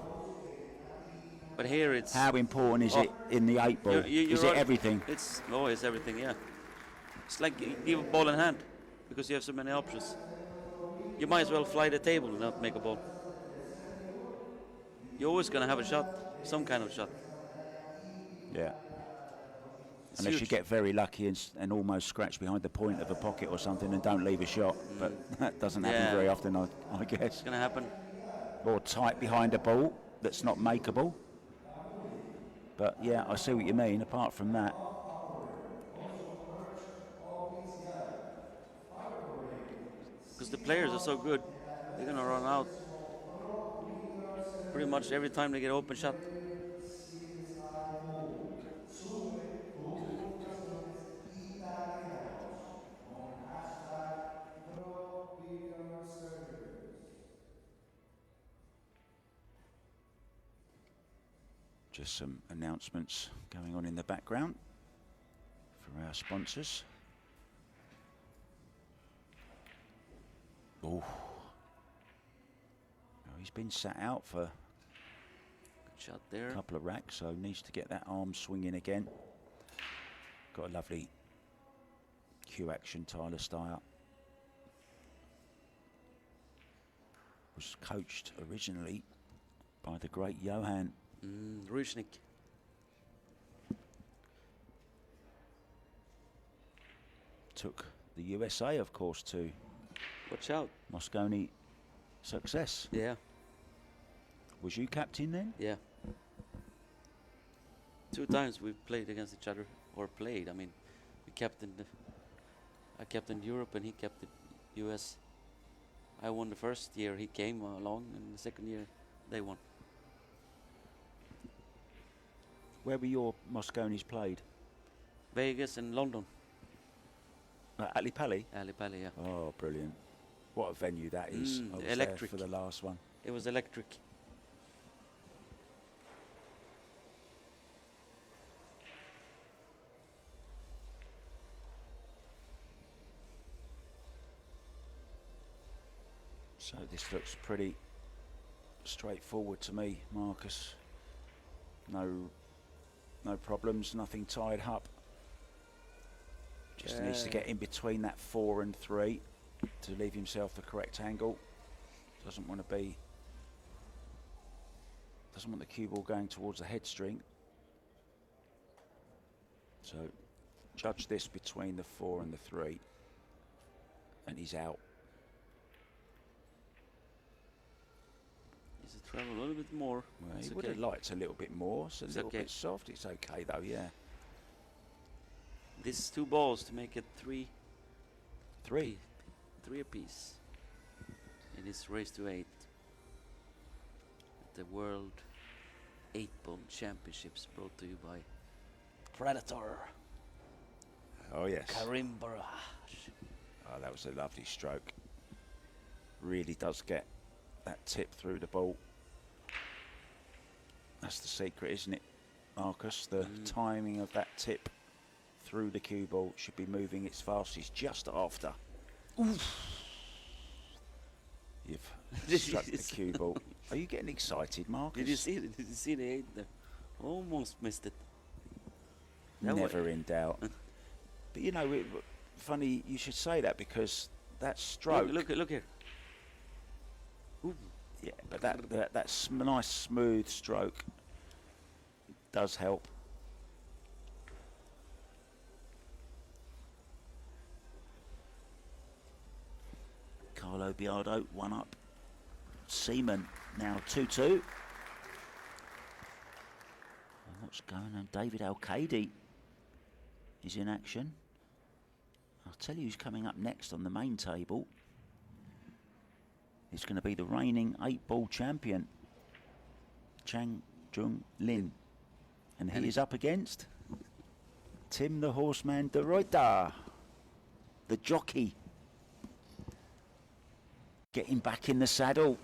Speaker 2: But here it's...
Speaker 1: How important is it in the 8-ball? Is it everything?
Speaker 2: It's always everything, yeah. It's like you give a ball in hand because you have so many options. You might as well fly the table and not make a ball. You're always going to have a shot, some kind of shot.
Speaker 1: Yeah.
Speaker 2: It's
Speaker 1: Unless you
Speaker 2: huge.
Speaker 1: get very lucky and almost scratch behind the point of a pocket or something and don't leave a shot. But that doesn't happen
Speaker 2: Yeah.
Speaker 1: very often, I guess.
Speaker 2: It's going to happen.
Speaker 1: Or tight behind a ball that's not makeable. But yeah, I see what you mean. Apart from that,
Speaker 2: Because the players are so good, they're going to run out pretty much every time they get an open shot.
Speaker 1: just some announcements going on in the background for our sponsors. Oh, he's been sat out for
Speaker 2: Good shot there.
Speaker 1: a couple of racks, so needs to get that arm swinging again. Got a lovely cue action, Tyler Styer. Was coached originally by the great Johan
Speaker 2: Rushnik.
Speaker 1: Took the USA, of course, to
Speaker 2: Watch out.
Speaker 1: Moscone success.
Speaker 2: Yeah,
Speaker 1: Was you captain then?
Speaker 2: yeah. 2 times we've played against each other, or played. I mean, we captained. I captained Europe and he captained US. I won the first year he came along, and the second year they won.
Speaker 1: Where were your Mosconis played?
Speaker 2: Vegas and London.
Speaker 1: Ali Pali?
Speaker 2: Ali Pali, yeah.
Speaker 1: Oh, brilliant. What a venue that is. I was
Speaker 2: electric.
Speaker 1: there for the last one.
Speaker 2: It was electric.
Speaker 1: So this looks pretty straightforward to me, Marcus. No problems, nothing tied up. Just needs to get in between that 4 and 3 to leave himself the correct angle. Doesn't want the cue ball going towards the head string. So judge this between the 4 and the 3, and he's out.
Speaker 2: Needs to travel a little bit more.
Speaker 1: Well,
Speaker 2: It's
Speaker 1: he would
Speaker 2: okay.
Speaker 1: have liked a little bit more. It's a little
Speaker 2: okay.
Speaker 1: bit soft. It's okay though, yeah.
Speaker 2: This is 2 balls to make it 3.
Speaker 1: 3.
Speaker 2: 3 apiece. It is raised to 8. The World 8-Ball Championships brought to you by Predator.
Speaker 1: Oh yes.
Speaker 2: Karim Barrage.
Speaker 1: Oh, that was a lovely stroke. Really does get that tip through the ball. That's the secret, isn't it, Marcus? The timing of that tip through the cue ball should be moving its fastest just after.
Speaker 2: Oof.
Speaker 1: You've struck the cue ball. Are you getting excited, Marcus?
Speaker 2: Did you see it? Did you see the 8 there? Almost missed it. That
Speaker 1: Never in doubt. But you know, funny you should say that, because that stroke.
Speaker 2: Look here. Ooh.
Speaker 1: Yeah, but that nice smooth stroke does help. Carlo Biardo 1 up. Seaman now 2-2. And what's going on? David Alcade is in action. I'll tell you who's coming up next on the main table. It's going to be the reigning 8-ball champion, Chang Jung Lin. And he is up against Tim the Horseman de Reuter, the jockey, getting back in the saddle.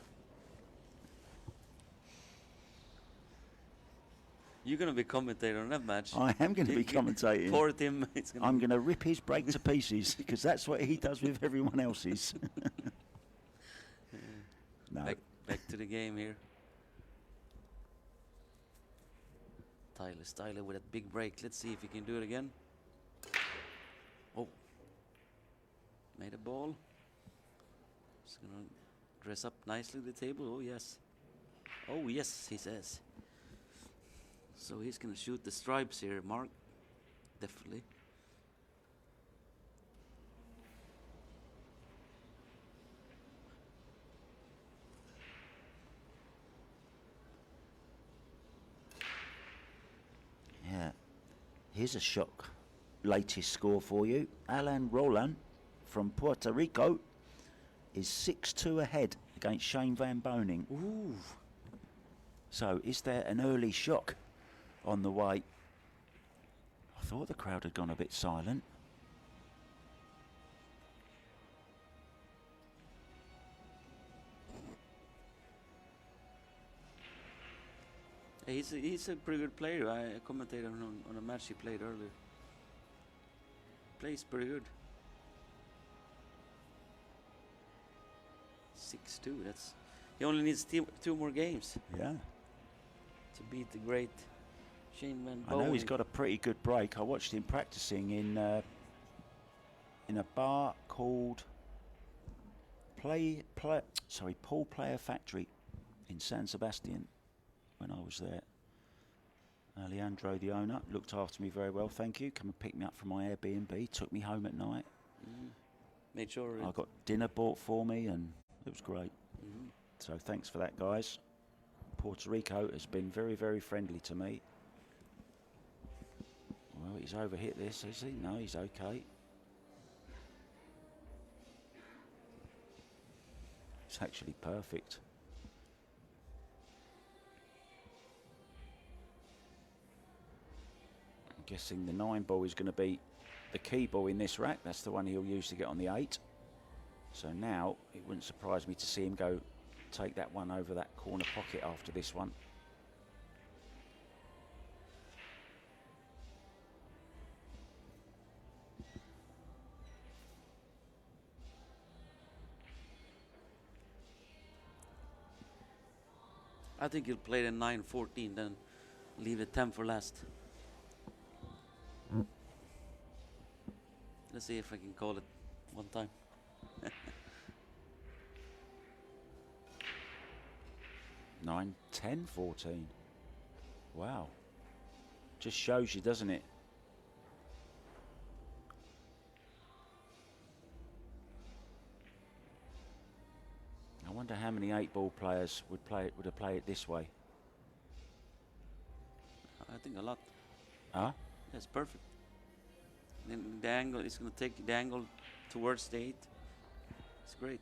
Speaker 2: You're going to be commentator on that match.
Speaker 1: I am going to be commentating.
Speaker 2: Poor Tim.
Speaker 1: I'm going to rip his brake to pieces, because that's what he does with everyone else's. No.
Speaker 2: Back to the game here. Styer with a big break. Let's see if he can do it again. Oh. Made a ball. Just going to dress up nicely the table. Oh, yes. Oh, yes, he says. So he's going to shoot the stripes here, Mark. Definitely.
Speaker 1: Yeah. Here's a shock. Latest score for you. Alan Roland from Puerto Rico is 6-2 ahead against Shane Van Boning.
Speaker 2: Ooh.
Speaker 1: So is there an early shock on the way? I thought the crowd had gone a bit silent.
Speaker 2: He's a pretty good player. I commentated on a match he played earlier. Plays pretty good. 6-2. That's he only needs 2 more games
Speaker 1: Yeah.
Speaker 2: to beat the great Shane Van
Speaker 1: I know he's
Speaker 2: Boning.
Speaker 1: got a pretty good break. I watched him practicing in a bar called Paul Player Factory in San Sebastian when I was there. Alejandro, the owner, looked after me very well, thank you. Come and pick me up from my Airbnb, took me home at night.
Speaker 2: Made sure
Speaker 1: I got dinner bought for me, and it was great.
Speaker 2: Mhm.
Speaker 1: So thanks for that, guys. Puerto Rico has been very, very friendly to me. Well, he's overhit this, is he? No, he's okay. It's actually perfect. I'm guessing the 9 ball is going to be the key ball in this rack. That's the one he'll use to get on the 8. So now it wouldn't surprise me to see him go take that one over that corner pocket after this one.
Speaker 2: I think he'll play the 9-14, then leave the 10 for last. Let's see if I can call it one time.
Speaker 1: 9, 10, 14. Wow. Just shows you, doesn't it? I wonder how many 8-ball players would have played it this way.
Speaker 2: I think a lot.
Speaker 1: Huh?
Speaker 2: That's perfect. Then the angle is going to take the angle towards the 8. It's great.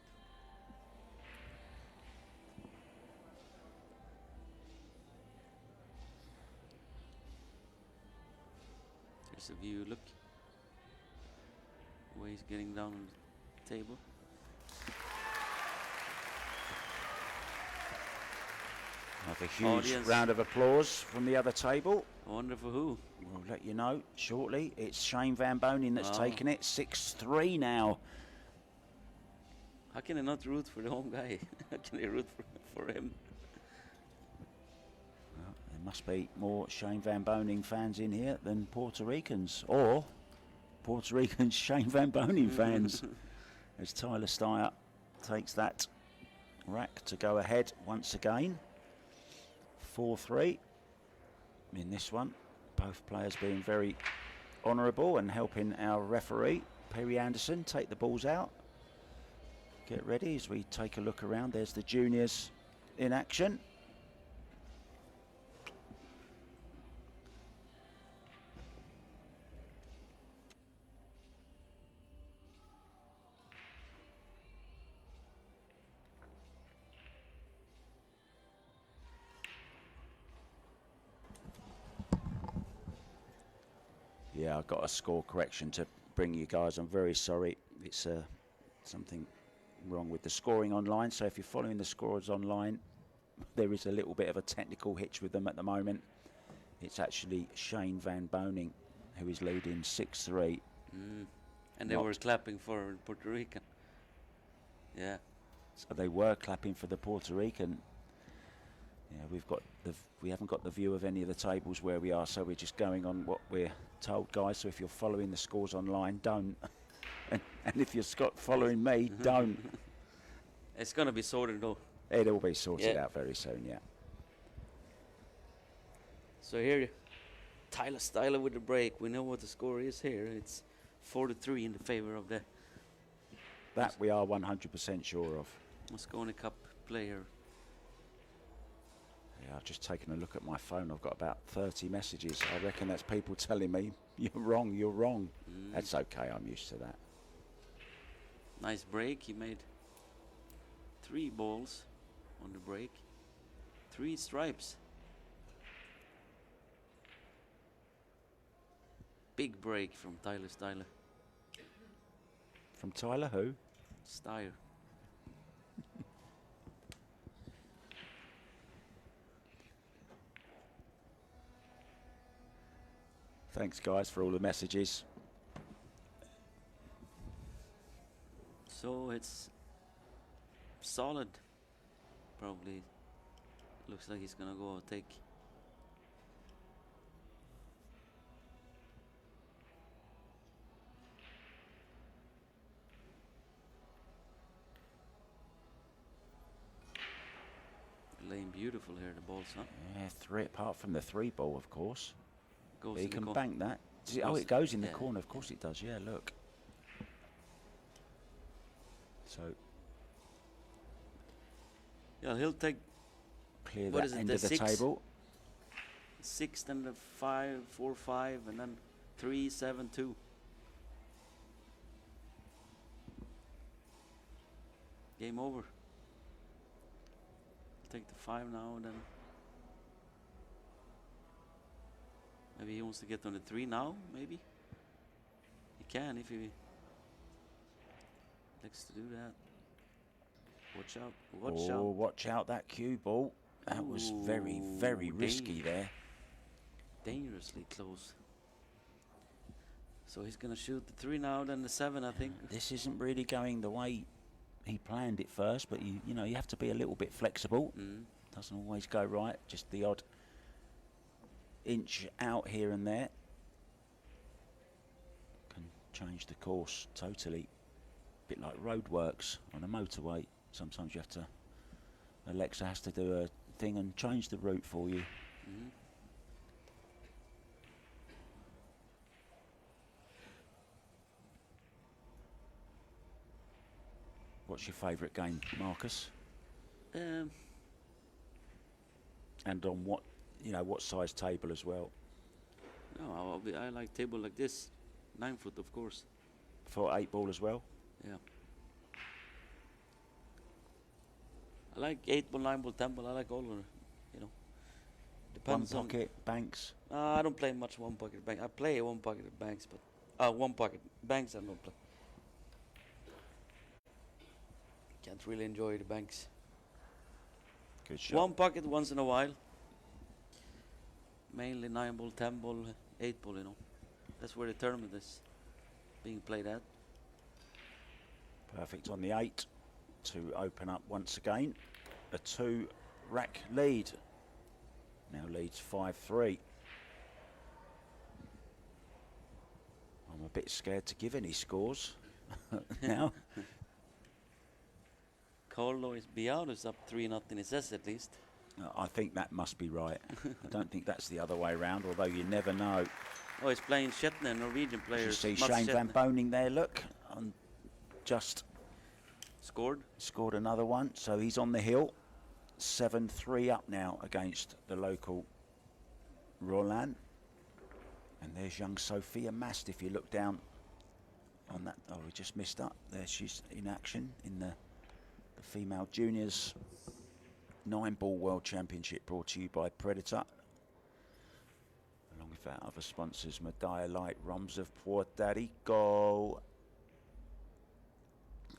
Speaker 2: There's a view. Look. The way he's getting down on the table.
Speaker 1: Another huge
Speaker 2: Audience.
Speaker 1: round of applause from the other table.
Speaker 2: I wonder for who.
Speaker 1: We'll let you know shortly. It's Shane Van Bonen that's
Speaker 2: Oh.
Speaker 1: taken it. 6-3 now.
Speaker 2: How can I not root for the home guy? How can I root for him?
Speaker 1: Well, there must be more Shane Van Bonen fans in here than Puerto Ricans, or Puerto Ricans Shane Van Bonen fans. As Tyler Styer takes that rack to go ahead once again. 4-3 in this one. Both players being very honourable and helping our referee, Perry Anderson, take the balls out. Get ready as we take a look around. There's the juniors in action. Yeah, I've got a score correction to bring you guys. I'm very sorry. It's something wrong with the scoring online. So if you're following the scores online, there is a little bit of a technical hitch with them at the moment. It's actually Shane Van Bonen who is leading 6-3.
Speaker 2: And they were clapping for Puerto Rican. Yeah.
Speaker 1: So they were clapping for the Puerto Rican. Yeah, we haven't got the view of any of the tables where we are, so we're just going on what we're told, guys. So if you're following the scores online, don't. and if you're following me, don't.
Speaker 2: It's going to be sorted though.
Speaker 1: It'll be sorted out very soon, yeah.
Speaker 2: So here, Tyler Styer with the break. We know what the score is here. It's 4-3 in the favor of the
Speaker 1: That we are 100% sure of.
Speaker 2: Moscone Cup player.
Speaker 1: Yeah, I've just taken a look at my phone. I've got about 30 messages. I reckon that's people telling me, you're wrong, you're wrong. That's okay, I'm used to that.
Speaker 2: Nice break. He made 3 balls on the break. 3 stripes. Big break from Tyler Styer.
Speaker 1: From Tyler who?
Speaker 2: Styer.
Speaker 1: Thanks, guys, for all the messages.
Speaker 2: So it's solid. Probably looks like he's gonna go take. Laying beautiful here, the balls, huh?
Speaker 1: Yeah, 3 apart from the 3 ball, of course.
Speaker 2: Goes
Speaker 1: But he
Speaker 2: in the
Speaker 1: can
Speaker 2: corner.
Speaker 1: bank that.
Speaker 2: It
Speaker 1: Oh,
Speaker 2: goes-
Speaker 1: it goes in the
Speaker 2: yeah.
Speaker 1: corner. Of course it does. Yeah, look. So
Speaker 2: Yeah, he'll take
Speaker 1: clear
Speaker 2: What
Speaker 1: that
Speaker 2: is it,
Speaker 1: end
Speaker 2: the
Speaker 1: of the
Speaker 2: 6?
Speaker 1: table.
Speaker 2: 6, then the 5, 4, 5, and then 3, 7, 2. Game over. Take the 5 now and then. Maybe he wants to get on the 3 now, maybe? He can if he likes to do that. Watch out, watch out.
Speaker 1: Watch out that cue ball. That was very, very risky there.
Speaker 2: Dangerously close. So he's going to shoot the 3 now, then the 7, I think.
Speaker 1: This isn't really going the way he planned it first, but you know, you have to be a little bit flexible. Doesn't always go right, just the odd inch out here and there can change the course totally. A bit like roadworks on a motorway. Sometimes you have to, Alexa has to do a thing and change the route for you. What's your favourite game, Marcus? And on what, you know, what size table as well?
Speaker 2: No, I like table like this, 9 foot, of course.
Speaker 1: For 8 ball as well?
Speaker 2: Yeah. I like 8 ball, 9 ball, 10 ball. I like all of them, you know. Depends
Speaker 1: one pocket, banks?
Speaker 2: I don't play much one pocket bank. I play one pocket banks, but one pocket banks I don't play. Can't really enjoy the banks.
Speaker 1: Good shot.
Speaker 2: One pocket once in a while. Mainly 9 ball, 10 ball, 8 ball, you know. That's where the tournament is being played at.
Speaker 1: Perfect on the 8 to open up once again. A 2-rack lead. Now leads 5-3. I'm a bit scared to give any scores now.
Speaker 2: Carlo is Billiard is up 3-0, it says at least.
Speaker 1: I think that must be right. I don't think that's the other way around, although you never know.
Speaker 2: Oh, he's playing Shetland, Norwegian players.
Speaker 1: You see Shane Van Boning there, look. Just scored another one, so he's on the hill. 7-3 up now against the local Roland. And there's young Sophia Mast, if you look down on that. Oh, we just missed up. There she's in action in the female juniors 9-ball world championship, brought to you by Predator. Along with our other sponsors, Medalla Light, Rums of Puerto Rico,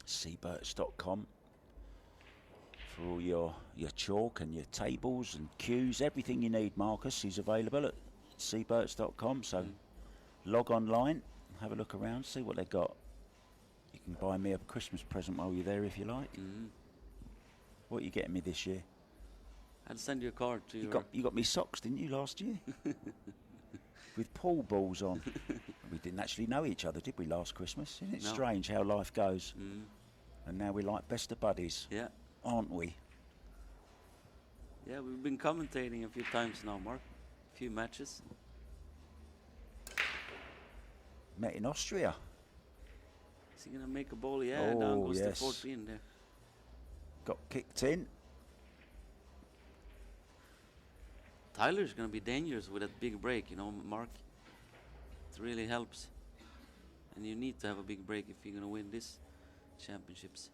Speaker 1: cbirds.com for all your chalk and your tables and cues, everything you need, Marcus, is available at cbirds.com. So log online, have a look around, see what they've got. You can buy me a Christmas present while you're there if you like. What are you getting me this year?
Speaker 2: I'll send you a card to
Speaker 1: you got me socks, didn't you, last year? With pool balls on. We didn't actually know each other, did we, last Christmas? Isn't it strange how life goes? And now we're like best of buddies, aren't we?
Speaker 2: Yeah, we've been commentating a few times now, Mark. A few matches.
Speaker 1: Met in Austria.
Speaker 2: Is he going to make a ball? Yeah, down goes the 14 there.
Speaker 1: Got kicked in.
Speaker 2: Tyler's going to be dangerous with that big break, you know, Mark. It really helps. And you need to have a big break if you're going to win this championships.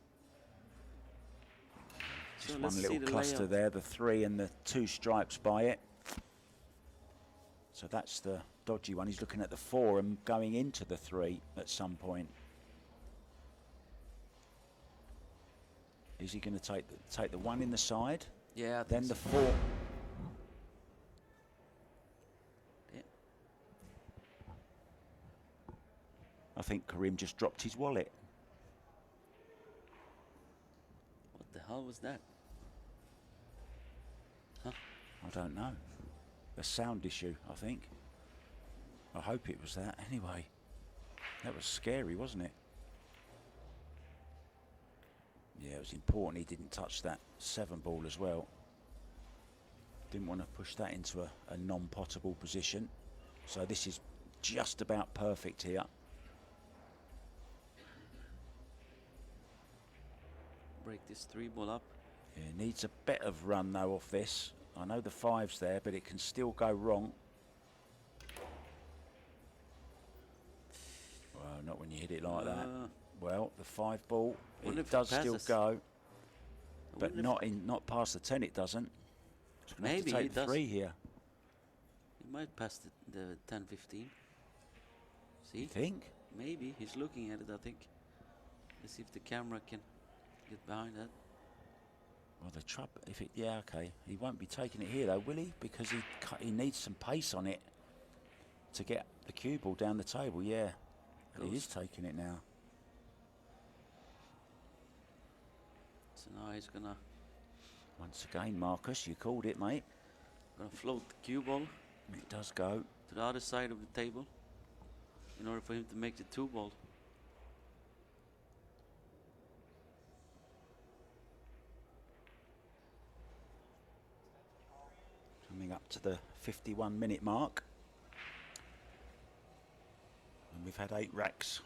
Speaker 1: Just one little cluster there, the 3 and the 2 stripes by it. So that's the dodgy one. He's looking at the 4 and going into the 3 at some point. Is he going to take the 1 in the side?
Speaker 2: Yeah.
Speaker 1: Then the 4. I think Karim just dropped his wallet.
Speaker 2: What the hell was that? Huh?
Speaker 1: I don't know. A sound issue, I think. I hope it was that. Anyway, that was scary, wasn't it? Yeah, it was important he didn't touch that 7-ball as well. Didn't want to push that into a non-potable position. So this is just about perfect here.
Speaker 2: Break this 3-ball up.
Speaker 1: Yeah, needs a bit of run though off this. I know the 5's there, but it can still go wrong. not when you hit it like that. Well, the 5 ball,
Speaker 2: wonder
Speaker 1: it
Speaker 2: if it
Speaker 1: does still
Speaker 2: passes.
Speaker 1: go, but
Speaker 2: wonder if
Speaker 1: not past the 10. It doesn't. It's gonna have
Speaker 2: Maybe
Speaker 1: to
Speaker 2: he
Speaker 1: take the
Speaker 2: does.
Speaker 1: 3 here.
Speaker 2: He might pass the 10-15. See?
Speaker 1: You think?
Speaker 2: Maybe he's looking at it. I think. Let's see if the camera can get behind that.
Speaker 1: Well, the trouble, yeah, okay. He won't be taking it here though, will he? Because he needs some pace on it to get the cue ball down the table. Yeah, but he is taking it now.
Speaker 2: So now he's gonna.
Speaker 1: Once again, Marcus, you called it, mate.
Speaker 2: Gonna float the cue ball
Speaker 1: It does go.
Speaker 2: to the other side of the table in order for him to make the 2 ball.
Speaker 1: Coming up to the 51-minute mark. And we've had 8 racks.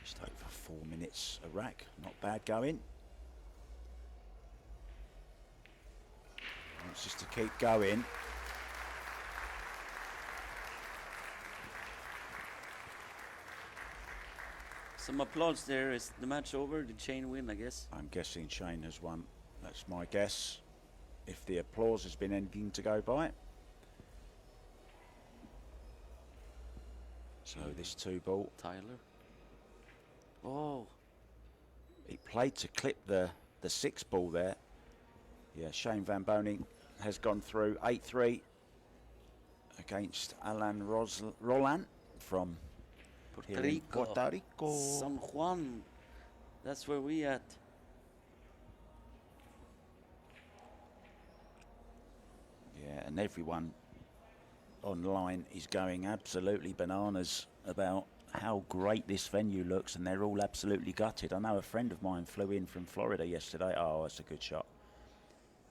Speaker 1: Just over 4 minutes a rack. Not bad going. Wants just to keep going.
Speaker 2: Some applause there. Is the match over? Did Shane win, I guess?
Speaker 1: I'm guessing Shane has won. That's my guess. If the applause has been anything to go by. So this 2 ball.
Speaker 2: Tyler. Oh.
Speaker 1: He played to clip the 6 ball there. Yeah, Shane Van Boning has gone through 8-3 against Alan Roland from
Speaker 2: Puerto Rico.
Speaker 1: Puerto Rico.
Speaker 2: San Juan. That's where we at.
Speaker 1: Yeah, and everyone online is going absolutely bananas about how great this venue looks, and they're all absolutely gutted. I know a friend of mine flew in from Florida yesterday. Oh, that's a good shot.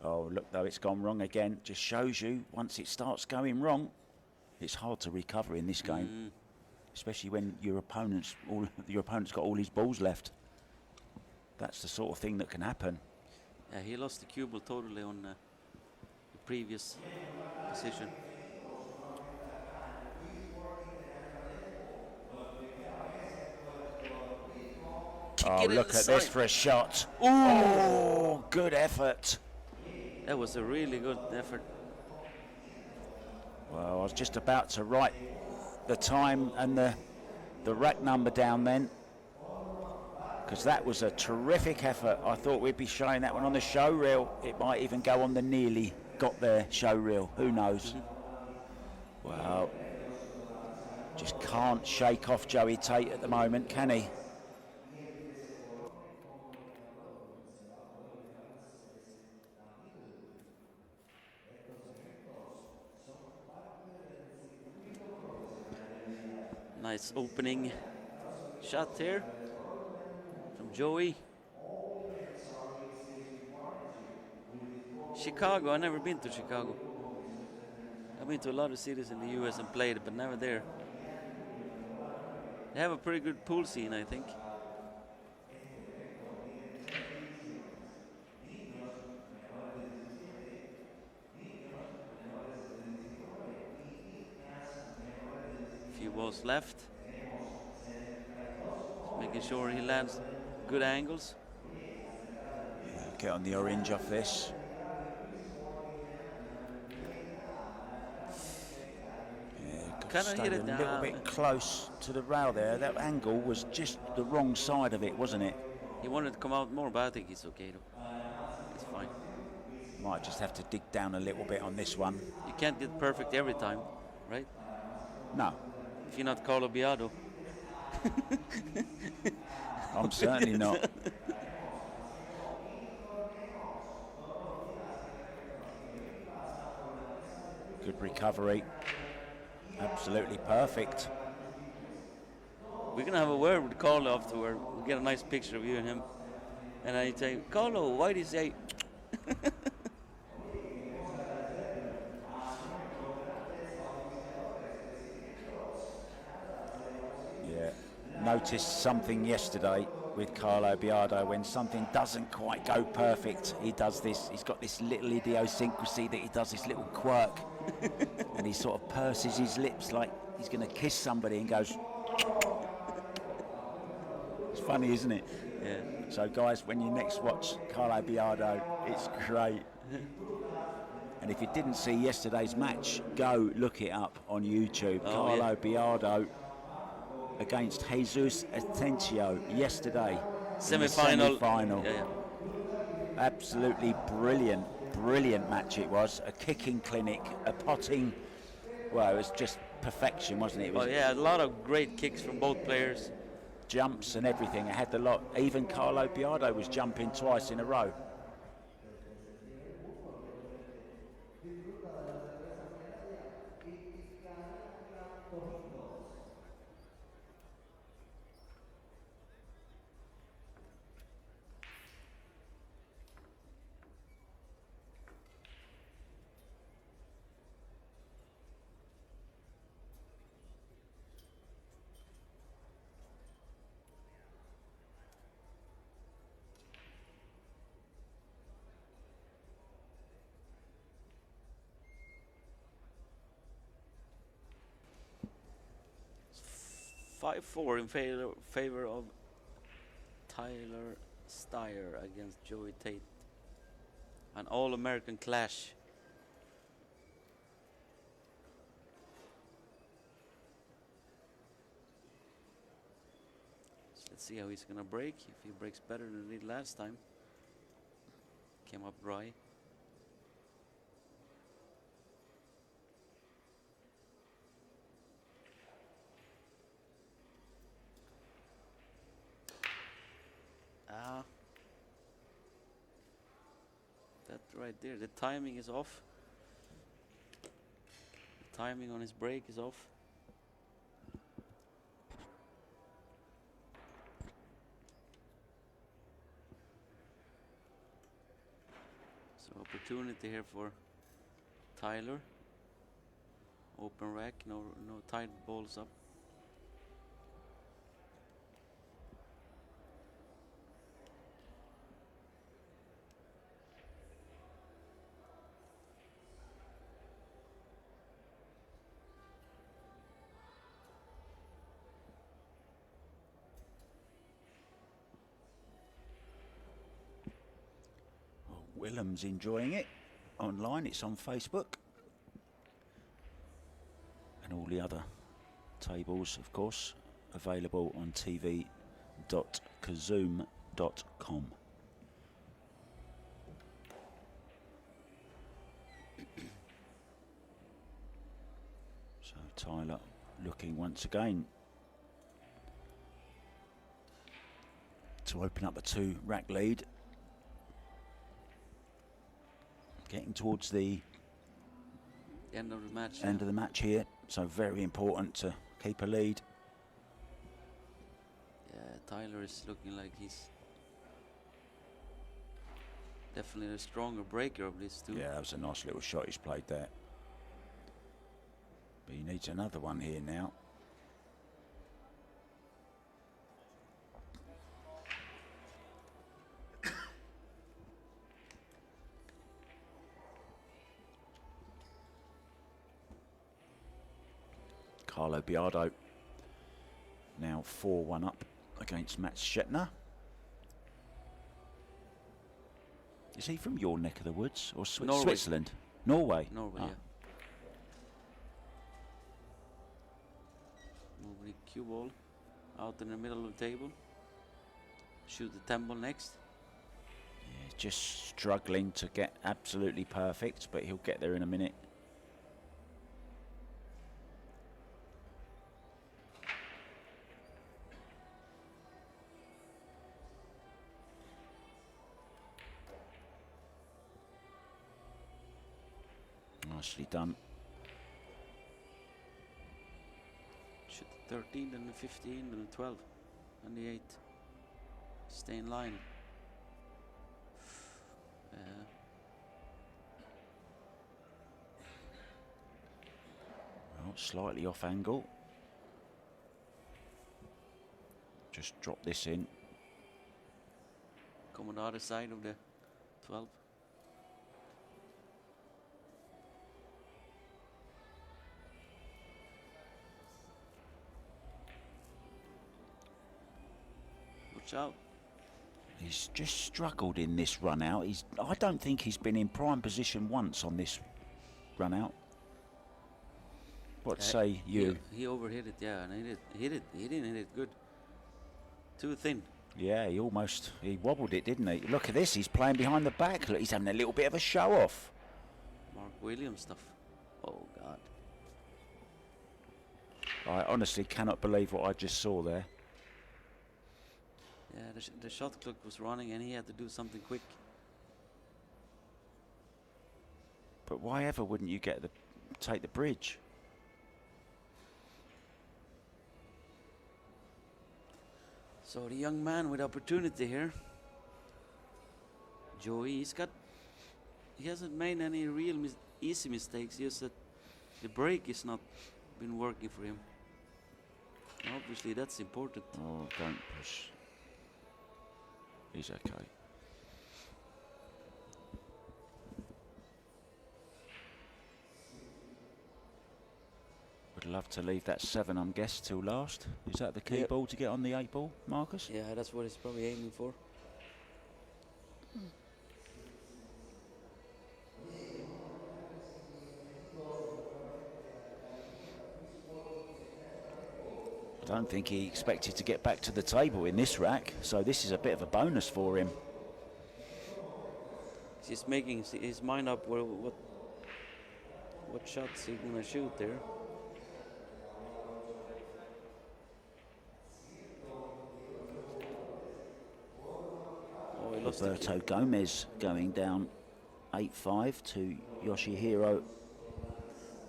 Speaker 1: Oh, look, though, it's gone wrong again. Just shows you, once it starts going wrong, it's hard to recover in this game. Especially when your opponent's got all his balls left. That's the sort of thing that can happen.
Speaker 2: Yeah, he lost the cue ball totally on the previous position.
Speaker 1: Oh, look at this for a shot. Ooh. Oh, good effort.
Speaker 2: That was a really good effort.
Speaker 1: Well, I was just about to write the time and the rack number down then, because that was a terrific effort. I thought we'd be showing that one on the show reel. It might even go on the nearly got there show reel. Who knows? Well, just can't shake off Joey Tate at the moment, can he?
Speaker 2: Nice opening shot here from Joey. Chicago, I've never been to Chicago. I've been to a lot of cities in the US and played, but never there. They have a pretty good pool scene, I think. Few balls left. Just making sure he lands good angles.
Speaker 1: Get on the orange off this.
Speaker 2: Kind of hit it
Speaker 1: a little bit close to the rail there. That angle was just the wrong side of it, wasn't it?
Speaker 2: He wanted to come out more, but I think it's okay though. It's fine.
Speaker 1: Might just have to dig down a little bit on this one.
Speaker 2: You can't get perfect every time, right?
Speaker 1: No.
Speaker 2: If you're not Carlo Biado.
Speaker 1: I'm certainly not. Good recovery. Absolutely perfect.
Speaker 2: We're gonna have a word with Carlo afterward. We'll get a nice picture of you and him. And I say, Carlo, why did you say?
Speaker 1: Yeah. Noticed something yesterday with Carlo Biardo when something doesn't quite go perfect. He does this, he's got this little idiosyncrasy that he does this little quirk and he sort of purses his lips like he's going to kiss somebody and goes. It's funny, isn't it?
Speaker 2: Yeah.
Speaker 1: So guys, when you next watch Carlo Biardo, it's great. And if you didn't see yesterday's match, go look it up on YouTube.
Speaker 2: Oh,
Speaker 1: Carlo
Speaker 2: yeah.
Speaker 1: Biardo against Jesus Atencio yesterday.
Speaker 2: Semi-final.
Speaker 1: Semi-final.
Speaker 2: Yeah, yeah.
Speaker 1: Absolutely brilliant, brilliant match it was. A kicking clinic, a potting. Well, it was just perfection, wasn't it? It was
Speaker 2: Yeah, a lot of great kicks from both players.
Speaker 1: jumps and everything. It had the lot. Even Carlo Biardo was jumping twice in a row.
Speaker 2: It's 5-4 in favor of Tyler Styer against Joey Tate. An all-American clash. So let's see how he's gonna break. If he breaks better than he did last time. Came up dry. That right there, the timing is off. The timing on his break is off. So opportunity here for Tyler. Open rack, no tight balls up.
Speaker 1: Willem's enjoying it online. It's on Facebook. And all the other tables, of course, available on tv.kazoom.com. So Tyler looking once again to open up a 2-rack lead. Getting towards the
Speaker 2: End of the match.
Speaker 1: end of the match here, so very important to keep a lead.
Speaker 2: Yeah, Tyler is looking like he's definitely a stronger breaker of these two.
Speaker 1: Yeah, that was a nice little shot he's played there. But he needs another one here now. Carlo Biardo now 4-1 up against Matt Shetner. Is he from your neck of the woods or
Speaker 2: Norway.
Speaker 1: Switzerland? Norway.
Speaker 2: Norway,
Speaker 1: Ah.
Speaker 2: yeah. Move the cue ball out in the middle of the table. Shoot the 10 ball next.
Speaker 1: Yeah, just struggling to get absolutely perfect, but he'll get there in a minute. Nicely done.
Speaker 2: Shoot the 13, then the 15, then the 12, and the 8. Stay in line.
Speaker 1: Well, slightly off angle. Just drop this in.
Speaker 2: from the other side of the 12. Watch out.
Speaker 1: He's just struggled in this run out. I don't think he's been in prime position once on this run out. What say you?
Speaker 2: He overhit it, yeah, and he didn't hit it good. Too thin.
Speaker 1: Yeah, he wobbled it, didn't he? Look at this, he's playing behind the back. Look, he's having a little bit of a show off.
Speaker 2: Mark Williams stuff. Oh, God.
Speaker 1: I honestly cannot believe what I just saw there.
Speaker 2: Yeah, the shot clock was running and he had to do something quick.
Speaker 1: But why ever wouldn't you take the bridge?
Speaker 2: So the young man with opportunity here, Joey, he hasn't made any real easy mistakes. Just that the break is not been working for him. Obviously, that's important.
Speaker 1: Oh, don't push. He's okay. Would love to leave that 7, I'm guessing, till last. Is that the key ball to get on the 8 ball, Marcus?
Speaker 2: Yeah, that's what he's probably aiming for.
Speaker 1: I don't think he expected to get back to the table in this rack, so this is a bit of a bonus for him.
Speaker 2: He's making his mind up what shots he's gonna shoot there. Oh, he lost
Speaker 1: Roberto Gomez going down 8-5 to Yoshihiro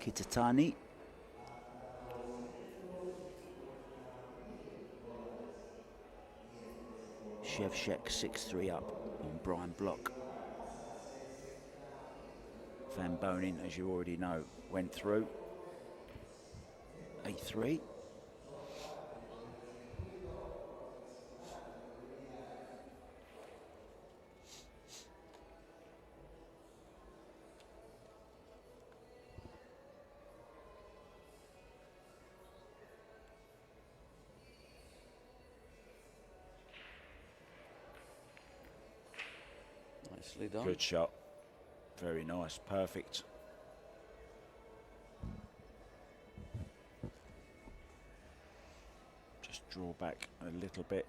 Speaker 1: Kitatani. Shevchuk 6-3 up on Brian Block. Van Bonin, as you already know, went through 8-3.
Speaker 2: Nicely done.
Speaker 1: Good shot. Very nice. Perfect. Just draw back a little bit.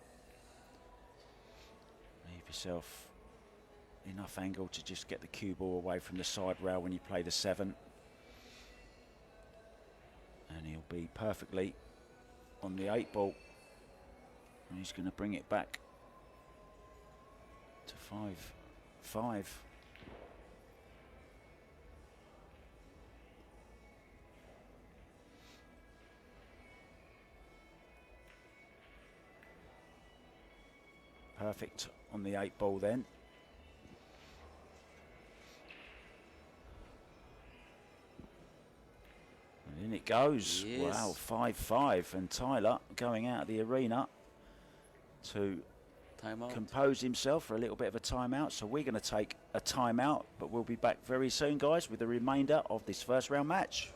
Speaker 1: Leave yourself enough angle to just get the cue ball away from the side rail when you play the 7. And he'll be perfectly on the 8 ball. And he's going to bring it back to 5-5. Perfect on the 8 ball then. And in it goes.
Speaker 2: Yes.
Speaker 1: Wow, 5-5. And Tyler going out of the arena to
Speaker 2: Timeout.
Speaker 1: compose himself for a little bit of a timeout. So we're going to take a timeout, but we'll be back very soon, guys, with the remainder of this first round match.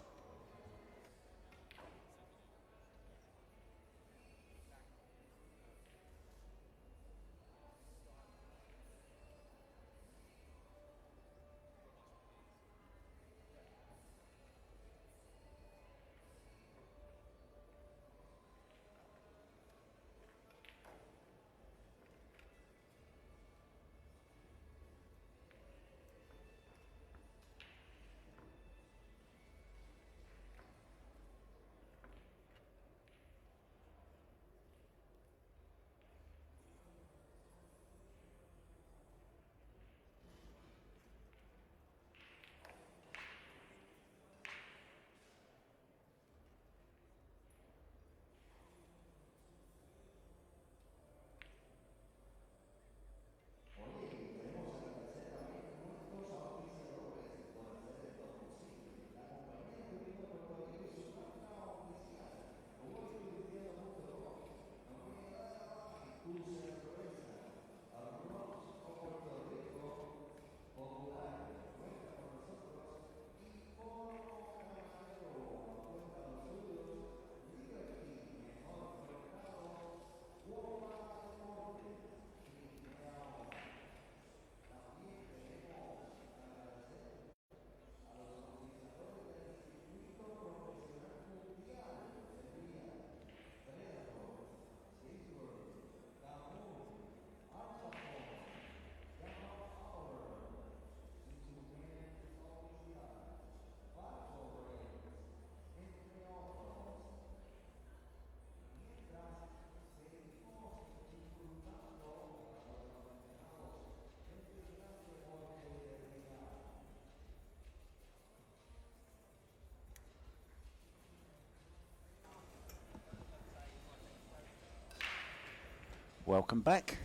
Speaker 1: Welcome back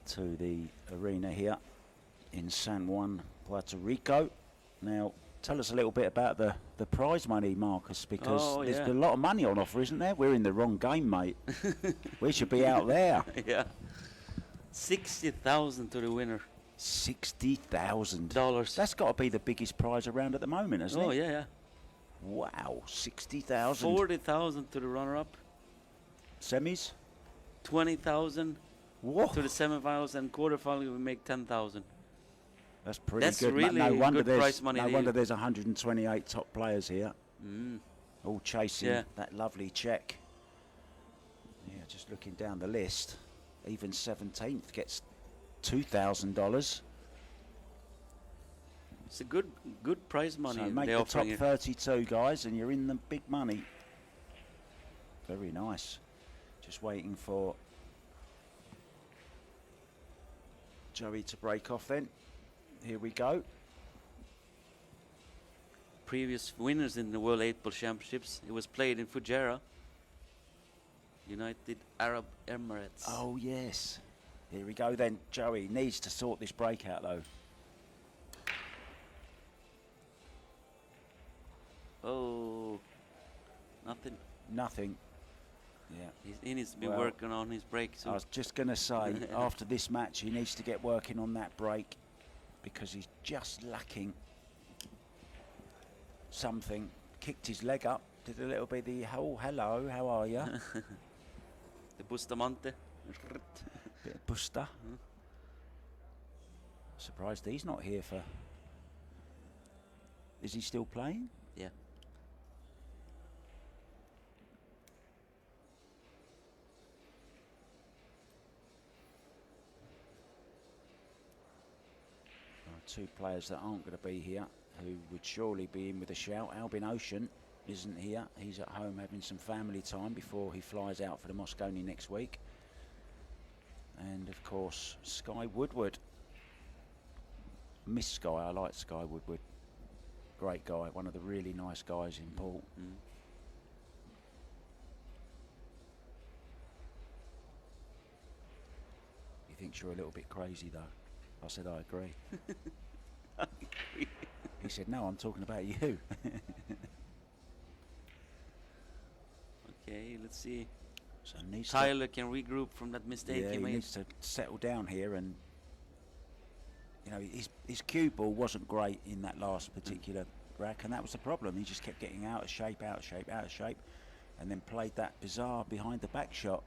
Speaker 1: to the arena here in San Juan, Puerto Rico. Now, tell us a little bit about the prize money, Marcus, because there's a lot of money on offer, isn't there? We're in the wrong game, mate. We should be out there.
Speaker 2: Yeah. 60,000 to the winner.
Speaker 1: $60,000. That's got to be the biggest prize around at the moment, hasn't it?
Speaker 2: Oh, yeah, yeah.
Speaker 1: Wow, 60,000.
Speaker 2: 40,000 to the runner-up.
Speaker 1: Semis?
Speaker 2: 20,000 to the semifinals, and quarterfinals we make 10,000.
Speaker 1: That's pretty good.
Speaker 2: That's really good prize money.
Speaker 1: No wonder there's 128 top players here, all chasing that lovely check. Yeah, just looking down the list, even 17th gets $2,000.
Speaker 2: It's a good prize money.
Speaker 1: So make the top 32, guys, and you're in the big money. Very nice. Just waiting for Joey to break off then. Here we go.
Speaker 2: Previous winners in the World 8-Ball Championships. It was played in Fujairah, United Arab Emirates.
Speaker 1: Oh, yes. Here we go then. Joey needs to sort this break out, though.
Speaker 2: Oh, nothing.
Speaker 1: Nothing. Yeah.
Speaker 2: He needs to be working on his break soon.
Speaker 1: I was just going to say, after this match, he needs to get working on that break because he's just lacking something. Kicked his leg up, did a little bit of the, oh, hello, how are you?
Speaker 2: The Bustamante.
Speaker 1: Bit of Busta. Surprised he's not here for... Is he still playing?
Speaker 2: Yeah.
Speaker 1: Two players that aren't going to be here who would surely be in with a shout. Albin Ocean isn't here. He's at home having some family time before he flies out for the Moscone next week. And of course, Sky Woodward. Miss Sky, I like Sky Woodward. Great guy, one of the really nice guys in Paul. He thinks you're a little bit crazy though. I said I agree. He said, no, I'm talking about you.
Speaker 2: Okay, let's see.
Speaker 1: So
Speaker 2: Tyler can regroup from that mistake he made.
Speaker 1: He needs to settle down here, and you know his cue ball wasn't great in that last particular rack, and that was the problem. He just kept getting out of shape, and then played that bizarre behind the back shot.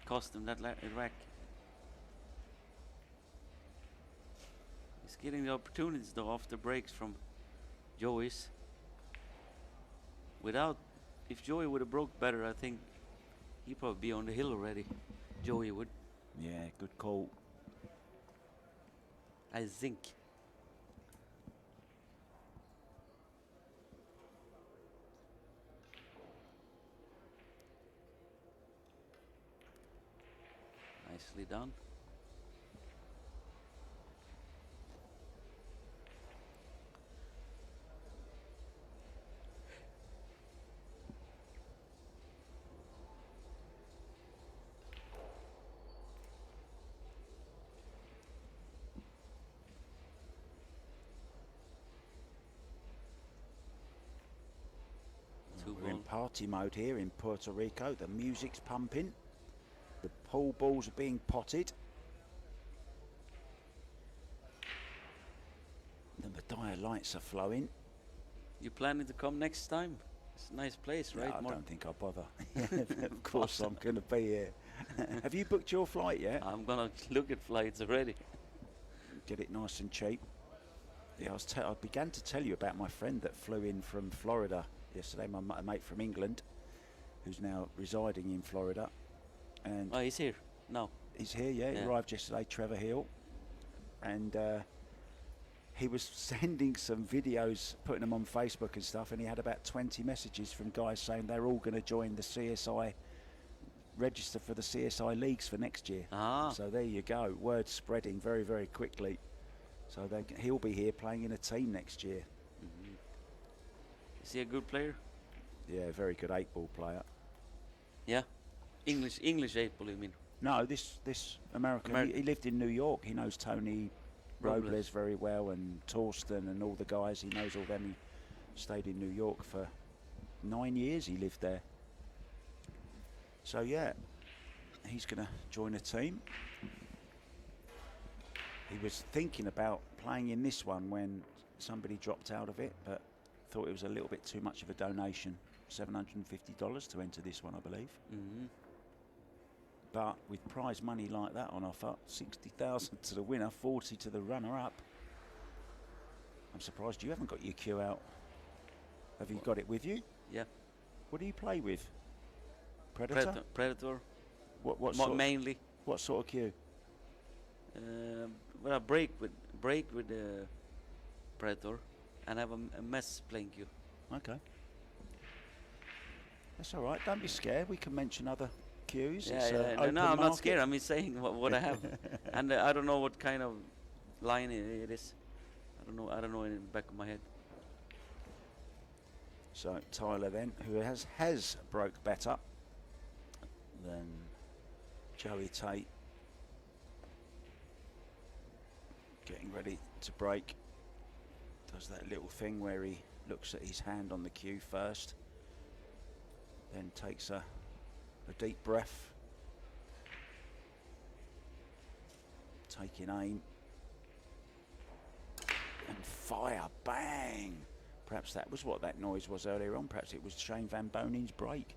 Speaker 2: Cost him that rack. He's getting the opportunities though off the breaks from Joey's. If Joey would have broke better, I think he'd probably be on the hill already. Joey would.
Speaker 1: Yeah, good call.
Speaker 2: I think. Nicely done.
Speaker 1: We're in party mode here in Puerto Rico. The music's pumping. The pool balls are being potted. The Medea lights are flowing.
Speaker 2: You planning to come next time? It's a nice place, right?
Speaker 1: No, I don't think I'll bother. Of course I'm going to be here. Have you booked your flight yet?
Speaker 2: I'm going to look at flights already.
Speaker 1: Get it nice and cheap. Yeah, I began to tell you about my friend that flew in from Florida yesterday, my mate from England, who's now residing in Florida. And
Speaker 2: he's here now.
Speaker 1: He's here, yeah. He arrived yesterday, Trevor Hill. And he was sending some videos, putting them on Facebook and stuff, and he had about 20 messages from guys saying they're all going to join the CSI, register for the CSI leagues for next year. So there you go, word spreading very, very quickly. So he'll be here playing in a team next year.
Speaker 2: Is he a good player?
Speaker 1: Yeah, very good 8-ball player.
Speaker 2: Yeah, English 8-ball, you mean?
Speaker 1: No, this American. He lived in New York. He knows Tony Robles very well, and Torsten and all the guys. He knows all them. He stayed in New York for 9 years. He lived there. So yeah, he's going to join a team. He was thinking about playing in this one when somebody dropped out of it, but thought it was a little bit too much of a donation. $750 to enter this one, I believe.
Speaker 2: Mm-hmm.
Speaker 1: But with prize money like that on offer, 60,000 to the winner, 40 to the runner-up. I'm surprised you haven't got your cue out. Have you got it with you?
Speaker 2: Yeah.
Speaker 1: What do you play with? Predator?
Speaker 2: Predator.
Speaker 1: What sort
Speaker 2: mainly.
Speaker 1: What sort of cue?
Speaker 2: Well, I break with the Predator, and have a mess playing cue.
Speaker 1: Okay. That's all right. Don't be scared. We can mention other cues.
Speaker 2: Yeah,
Speaker 1: It's
Speaker 2: no, I'm not scared. I'm just saying what I have, and I don't know what kind of line it is. I don't know in the back of my head.
Speaker 1: So Tyler then, who has broke better than Joey Tate, getting ready to break. Does that little thing where he looks at his hand on the cue first, then takes a deep breath, taking aim, and fire, bang! Perhaps that was what that noise was earlier on. Perhaps it was Shane Van Bonen's break.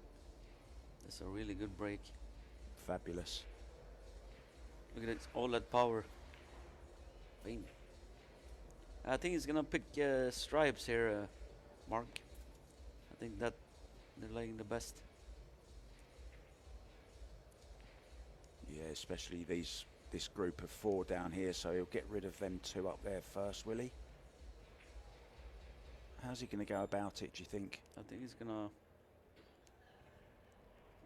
Speaker 2: That's a really good break.
Speaker 1: Fabulous.
Speaker 2: Look at it, all that power. Bing. I think he's gonna pick stripes here, Mark. I think that they're laying the best.
Speaker 1: Yeah, especially this group of four down here, so he'll get rid of them two up there first, will he? How's he going to go about it, do you think?
Speaker 2: I think he's gonna...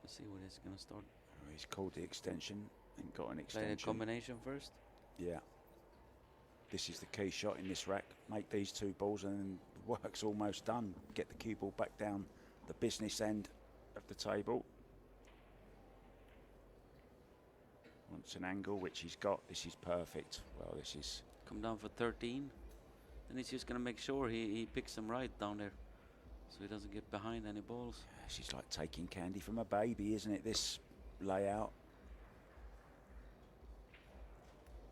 Speaker 2: Let's see what he's gonna start.
Speaker 1: Oh, he's called the extension and got an extension.
Speaker 2: Play a combination first.
Speaker 1: Yeah. This is the key shot in this rack. Make these two balls and then the work's almost done. Get the cue ball back down the business end of the table. Wants an angle, which he's got. This is perfect. Well, this is...
Speaker 2: Come down for 13. Then he's just gonna make sure he picks them right down there, so he doesn't get behind any balls.
Speaker 1: This is like taking candy from a baby, isn't it, this layout?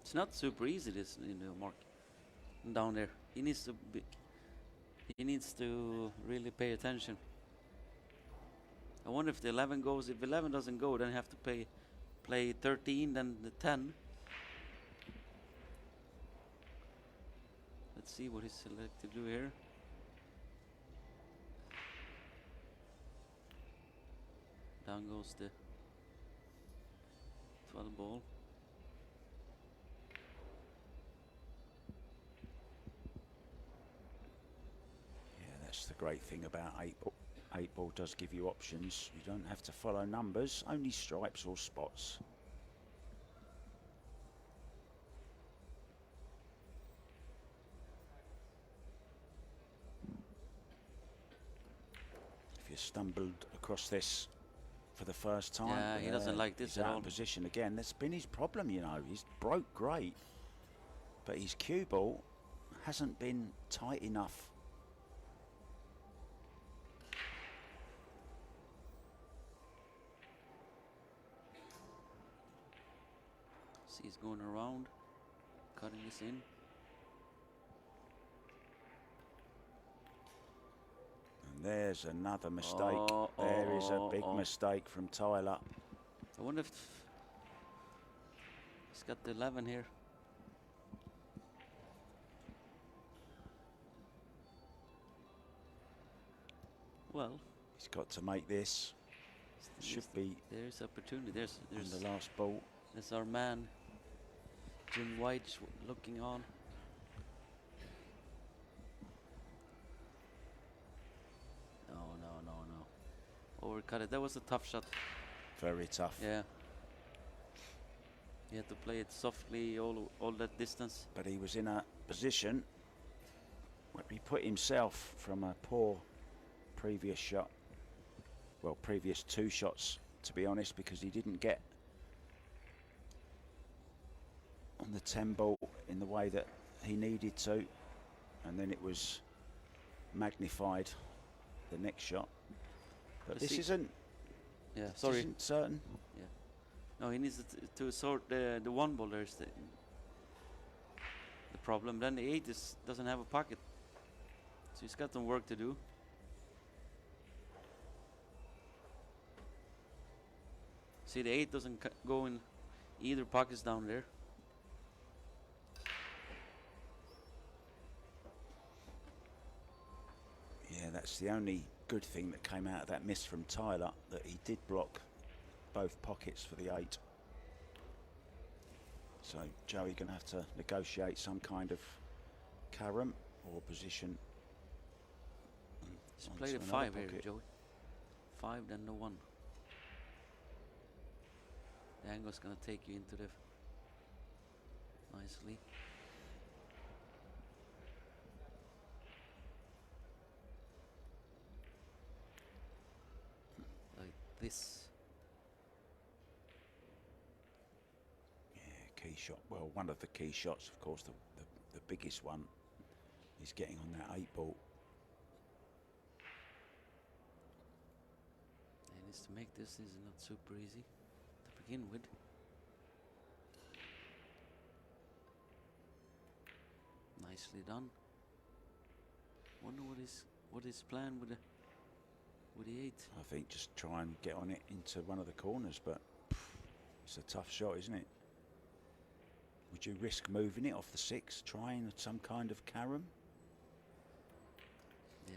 Speaker 2: It's not super easy, this, Mark. Down there, he needs to really pay attention. I wonder if the 11 goes. If 11 doesn't go, then have to play 13, then the 10. Let's see what he's selected to do here. Down goes the 12 ball.
Speaker 1: Yeah, that's the great thing about 8-ball. 8-ball does give you options. You don't have to follow numbers, only stripes or spots. If you stumbled across this for the first time,
Speaker 2: yeah, he doesn't like this
Speaker 1: he's
Speaker 2: at
Speaker 1: out
Speaker 2: all.
Speaker 1: of position again. That's been his problem, you know. He's broke great, but his cue ball hasn't been tight enough.
Speaker 2: See, he's going around, cutting this in.
Speaker 1: And there's another mistake. There is a big mistake from Tyler.
Speaker 2: I wonder if he's got the 11 here. Well,
Speaker 1: He's got to make this. Should be
Speaker 2: there's opportunity. There's
Speaker 1: the last ball.
Speaker 2: There's our man, Jim White, looking on. No. Overcut it. That was a tough shot.
Speaker 1: Very tough.
Speaker 2: Yeah. He had to play it softly all that distance.
Speaker 1: But he was in a position where he put himself from a poor previous shot. Well, previous two shots, to be honest, because he didn't get on the 10 ball in the way that he needed to, and then it was magnified the next shot. But this isn't.
Speaker 2: Yeah, sorry.
Speaker 1: Isn't certain.
Speaker 2: Yeah. No, he needs to sort the one ball. There's the problem. Then the 8 doesn't have a pocket, so he's got some work to do. See, the 8 doesn't go in either pockets down there.
Speaker 1: Yeah, that's the only good thing that came out of that miss from Tyler, that he did block both pockets for the 8. So Joey going to have to negotiate some kind of carom or position.
Speaker 2: Just play the 5 here, Joey. 5, then the 1. The angle's going to take you into the nicely. Like this.
Speaker 1: Yeah, key shot. Well, one of the key shots, of course, the biggest one is getting on that 8 ball.
Speaker 2: And it's to make this is not super easy to begin with. Nicely done. Wonder what his plan with the 8.
Speaker 1: I think just try and get on it into one of the corners, but it's a tough shot, isn't it? Would you risk moving it off the 6, trying some kind of carom?
Speaker 2: Yeah.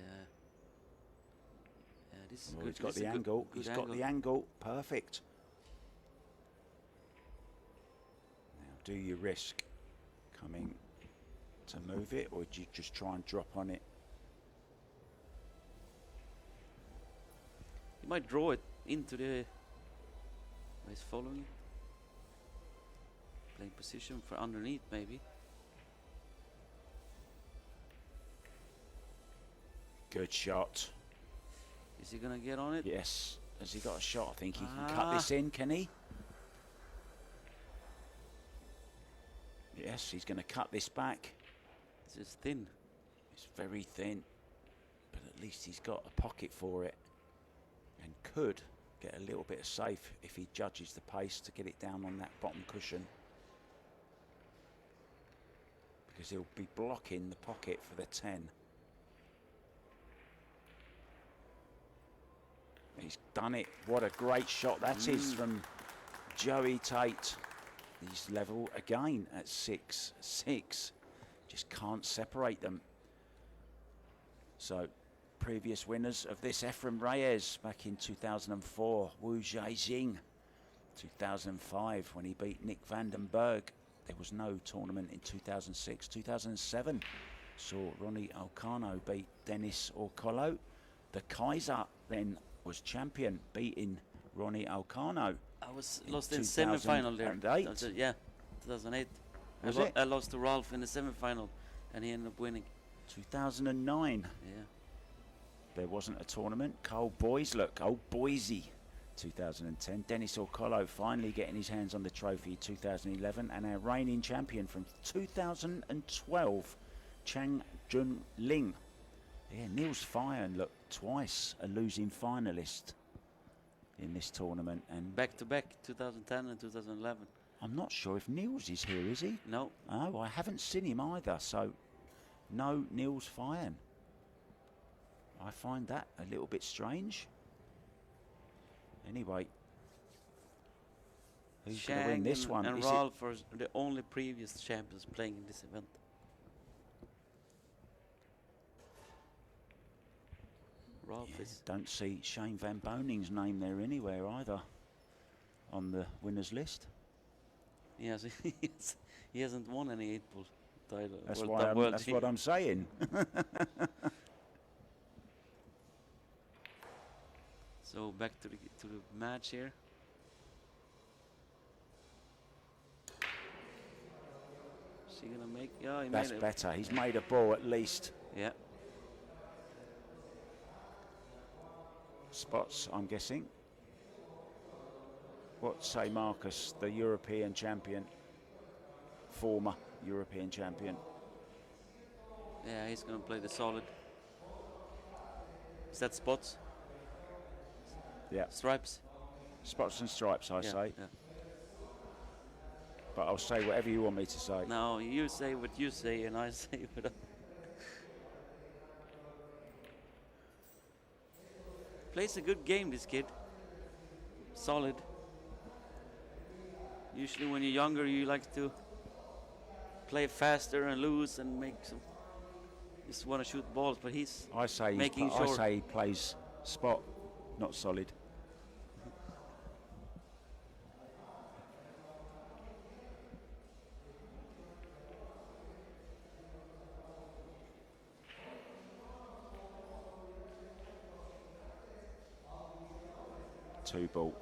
Speaker 2: Yeah, this is
Speaker 1: Well,
Speaker 2: good.
Speaker 1: he's got
Speaker 2: This
Speaker 1: the
Speaker 2: is
Speaker 1: angle.
Speaker 2: good
Speaker 1: He's got the angle. Perfect. Now, do you risk coming to move it, or do you just try and drop on it?
Speaker 2: You might draw it into the. He's following. Playing position for underneath, maybe.
Speaker 1: Good shot.
Speaker 2: Is he gonna get on it?
Speaker 1: Yes. Has he got a shot? I think he can cut this in, can he? Yes, he's going to cut this back.
Speaker 2: It's just thin.
Speaker 1: It's very thin, but at least he's got a pocket for it, and could get a little bit of safe if he judges the pace to get it down on that bottom cushion, because he'll be blocking the pocket for the 10. He's done it. What a great shot that is from Joey Tate. He's level again at 6-6. Just can't separate them. So, previous winners of this, Efren Reyes back in 2004, Wu Jiajing 2005 when he beat Nick Vandenberg. There was no tournament in 2006. 2007 saw Ronnie Alcano beat Dennis Orcolo. The Kaiser then was champion, beating Ronnie Alcano.
Speaker 2: I was lost in semi-final there.
Speaker 1: 2008.
Speaker 2: Yeah, 2008. I lost to Ralph in the semi-final, and he ended up winning.
Speaker 1: 2009.
Speaker 2: Yeah.
Speaker 1: There wasn't a tournament. Cole Boislock, old Boise, 2010. Dennis Orcolo finally getting his hands on the trophy, 2011. And our reigning champion from 2012, Chang Jun Ling. Yeah, Niels Feiern looked twice a losing finalist in this tournament. And
Speaker 2: back-to-back, 2010 and 2011.
Speaker 1: I'm not sure if Niels is here, is he?
Speaker 2: No.
Speaker 1: Oh, I haven't seen him either, so no Niels Feiern. I find that a little bit strange. Anyway, who's going to win this one?
Speaker 2: And Ralph are the only previous champions playing in this event. Ralph is.
Speaker 1: Don't see Shane Van Boning's name there anywhere either on the winners list.
Speaker 2: Yes, he hasn't won any 8-ball title.
Speaker 1: That's what I'm saying.
Speaker 2: So back to the match here. Is he gonna make? Yeah,
Speaker 1: That's better. He's made a ball at least.
Speaker 2: Yeah.
Speaker 1: Spots, I'm guessing. What say Marcus, the European champion? former European champion.
Speaker 2: Yeah, he's going to play the solid. Is that spots?
Speaker 1: Yeah.
Speaker 2: Stripes?
Speaker 1: Spots and stripes, I say.
Speaker 2: Yeah.
Speaker 1: But I'll say whatever you want me to say.
Speaker 2: No, you say what you say, and I say what I... Plays a good game, this kid. Solid. Usually when you're younger, you like to play faster and lose and make some... Just want to shoot balls, but he's making sure.
Speaker 1: I say he plays spot, not solid. Two ball.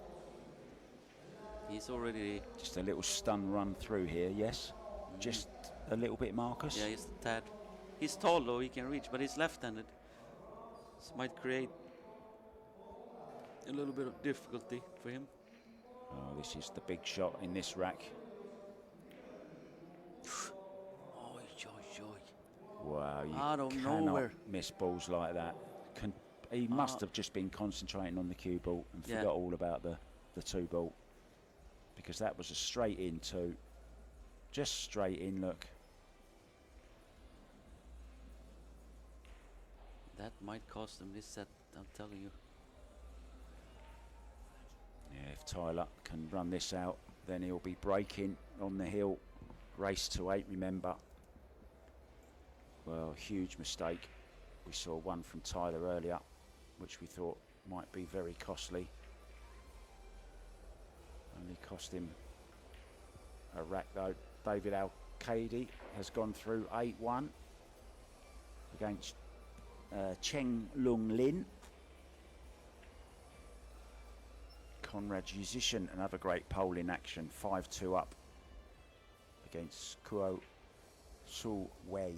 Speaker 2: He's already...
Speaker 1: Just a little stun run through here, yes? Just a little bit, Marcus?
Speaker 2: Yeah, he's a tad. He's tall though, he can reach, but he's left-handed. This might create a little bit of difficulty for him.
Speaker 1: Oh, this is the big shot in this rack.
Speaker 2: Oi, oi, oi.
Speaker 1: Wow, you
Speaker 2: Out of
Speaker 1: cannot
Speaker 2: nowhere.
Speaker 1: miss balls like that. He must have just been concentrating on the cue ball and forgot all about the two ball. Because that was a straight in two. Just straight in, look.
Speaker 2: That might cost him this set, I'm telling you.
Speaker 1: Yeah, if Tyler can run this out, then he'll be breaking on the hill. Race to 8, remember. Well, huge mistake. We saw one from Tyler earlier, which we thought might be very costly. Only cost him a rack though. David Arcadia has gone through 8-1 against Cheng Lung Lin. Conrad Musician, another great pole in action, 5-2 up against Kuo Su Wei.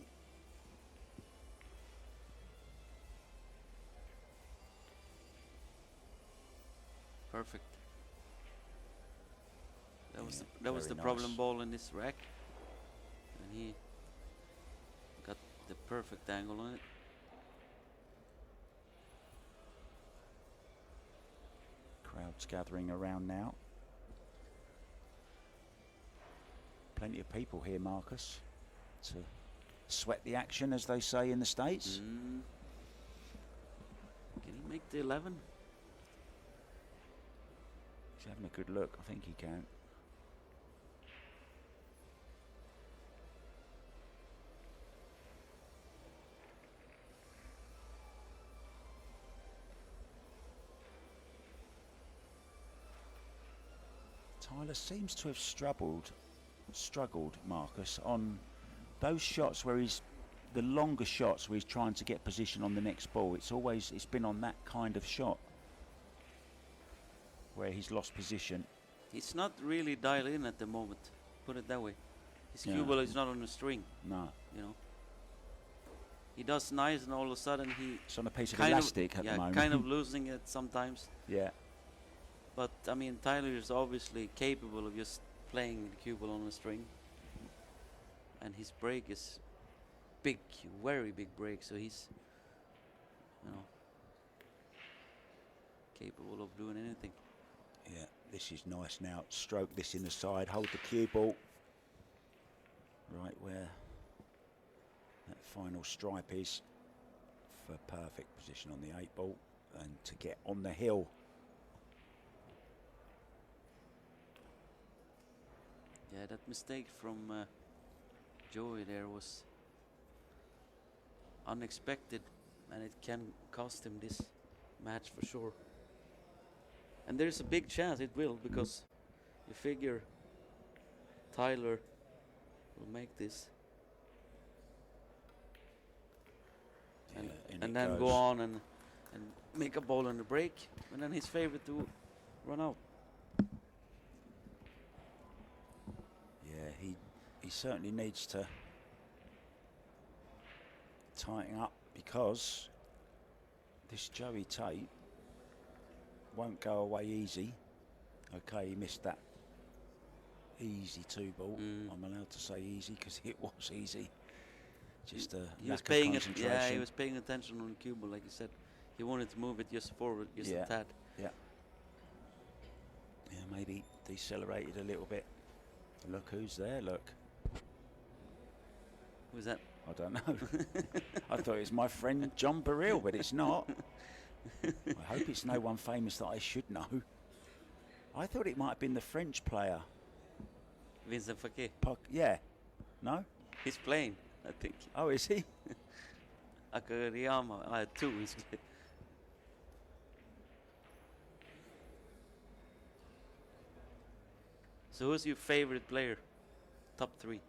Speaker 2: Perfect. That was the problem ball in this rack, and he got the perfect angle on it.
Speaker 1: Crowds gathering around now. Plenty of people here, Marcus, to sweat the action, as they say in the States.
Speaker 2: Can he make the 11?
Speaker 1: He's having a good look. I think he can. Tyler seems to have struggled, Marcus, on those shots where the longer shots where he's trying to get position on the next ball. It's been on that kind of shot where he's lost position.
Speaker 2: He's not really dialed in at the moment, put it that way. His cue ball is not on a string.
Speaker 1: No.
Speaker 2: You know. He does nice, and all of a sudden
Speaker 1: it's on a piece of elastic at the moment.
Speaker 2: Kind of losing it sometimes.
Speaker 1: Yeah.
Speaker 2: But I mean, Tyler is obviously capable of just playing the cue ball on a string, and his break is big, very big break. So he's, capable of doing anything.
Speaker 1: Yeah, this is nice now. Stroke this in the side, hold the cue ball right where that final stripe is for perfect position on the 8 ball and to get on the hill.
Speaker 2: Yeah, that mistake from Joey there was unexpected, and it can cost him this match for sure. And there's a big chance it will, because you figure Tyler will make this and then go on and make a ball on the break, and then his favorite to run out.
Speaker 1: Yeah, he certainly needs to tighten up, because this Joey Tate won't go away easy. Okay, he missed that easy 2-ball.
Speaker 2: Mm.
Speaker 1: I'm allowed to say easy because it was easy. Just a
Speaker 2: He was
Speaker 1: lack of
Speaker 2: paying
Speaker 1: concentration.
Speaker 2: yeah, he was paying attention on cue ball, like you said. He wanted to move it just forward, just a tad.
Speaker 1: Yeah, maybe decelerated a little bit. Look who's there, look.
Speaker 2: Who's that?
Speaker 1: I don't know. I thought it was my friend John Burrell, but it's not. I hope it's no one famous that I should know. I thought it might have been the French player.
Speaker 2: Vincent Fouquet.
Speaker 1: Yeah. No?
Speaker 2: He's playing, I think.
Speaker 1: Oh, is he?
Speaker 2: Akiriyama, 2 he's playing. So who's your favorite player? Top 3.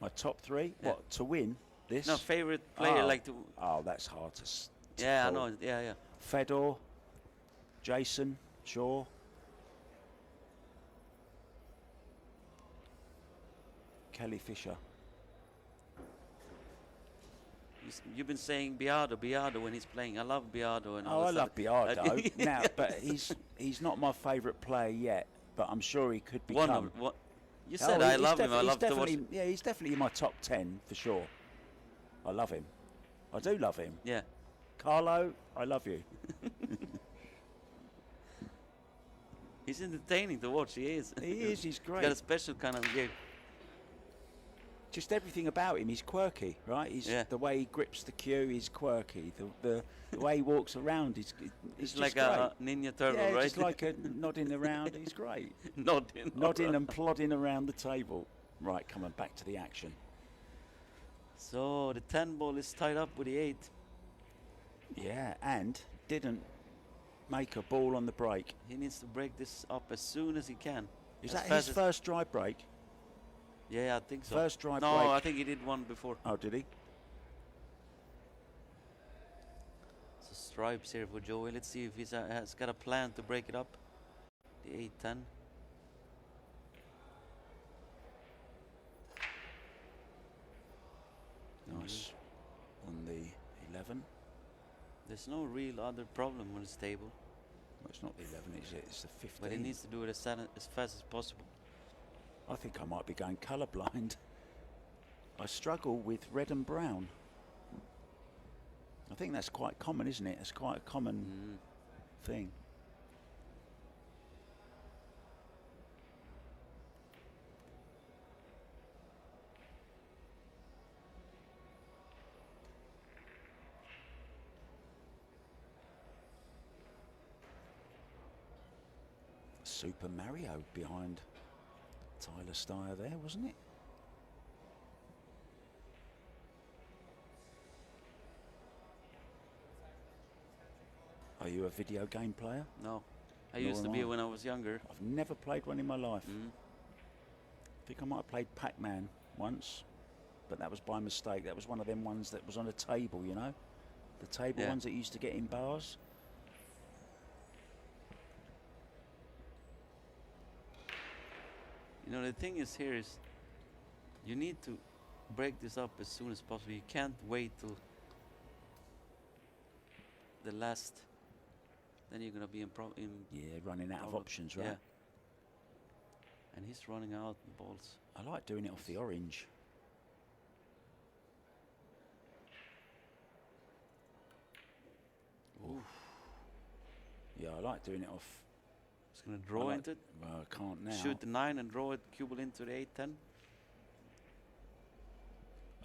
Speaker 1: My top 3?
Speaker 2: Yeah.
Speaker 1: What, to win this?
Speaker 2: No, favorite player like to...
Speaker 1: Oh, that's hard to
Speaker 2: Yeah, I
Speaker 1: call.
Speaker 2: know, yeah.
Speaker 1: Fedor, Jason, Shaw. Kelly Fisher.
Speaker 2: You've been saying Biardo when he's playing. I love Biardo. And all
Speaker 1: Oh, I
Speaker 2: this
Speaker 1: love
Speaker 2: stuff.
Speaker 1: Biardo. Now, but he's not my favourite player yet. But I'm sure he could become.
Speaker 2: One of what you said. I love him. I love to watch.
Speaker 1: Yeah, he's definitely in my top 10 for sure. I love him. I do love him.
Speaker 2: Yeah.
Speaker 1: Carlo, I love you.
Speaker 2: He's entertaining to watch. He is.
Speaker 1: He is. He's great.
Speaker 2: Got a special kind of game.
Speaker 1: Just everything about him, he's quirky, right? The way he grips the cue, he's quirky. The way he walks around, he's
Speaker 2: like
Speaker 1: great.
Speaker 2: a Ninja Turtle,
Speaker 1: yeah,
Speaker 2: right?
Speaker 1: just like a nodding around. He's great.
Speaker 2: nodding
Speaker 1: and plodding around the table. Right, coming back to the action.
Speaker 2: So the 10 ball is tied up with the 8.
Speaker 1: Yeah, and didn't make a ball on the break.
Speaker 2: He needs to break this up as soon as he can.
Speaker 1: Is that his first dry break?
Speaker 2: Yeah, I think so.
Speaker 1: First dry break.
Speaker 2: No, I think he did one before.
Speaker 1: Oh, did he?
Speaker 2: So stripes here for Joey. Let's see if he has got a plan to break it up. The 8-10.
Speaker 1: Nice. On the 11.
Speaker 2: There's no real other problem with this table.
Speaker 1: Well, it's not the 11, is it? It's the 15.
Speaker 2: But he needs to do it as fast as possible.
Speaker 1: I think I might be going colourblind. I struggle with red and brown. I think that's quite common, isn't it? It's quite a common thing. Super Mario behind Tyler Styer there, wasn't it? Are you a video game player?
Speaker 2: No. I used to be when I was younger.
Speaker 1: I've never played one in my life. I think I might have played Pac-Man once, but that was by mistake. That was one of them ones that was on a table, you know? The table ones that you used to get in bars.
Speaker 2: You know, the thing is here is you need to break this up as soon as possible. You can't wait till the last. Then you're going to be in
Speaker 1: running out of options, right?
Speaker 2: Yeah. And he's running out of balls.
Speaker 1: I like doing it off the orange. Oof. Yeah, I like doing it off.
Speaker 2: He's going to draw into it.
Speaker 1: Well, I can't now.
Speaker 2: Shoot the 9 and draw it, cue ball into the 8-10.
Speaker 1: I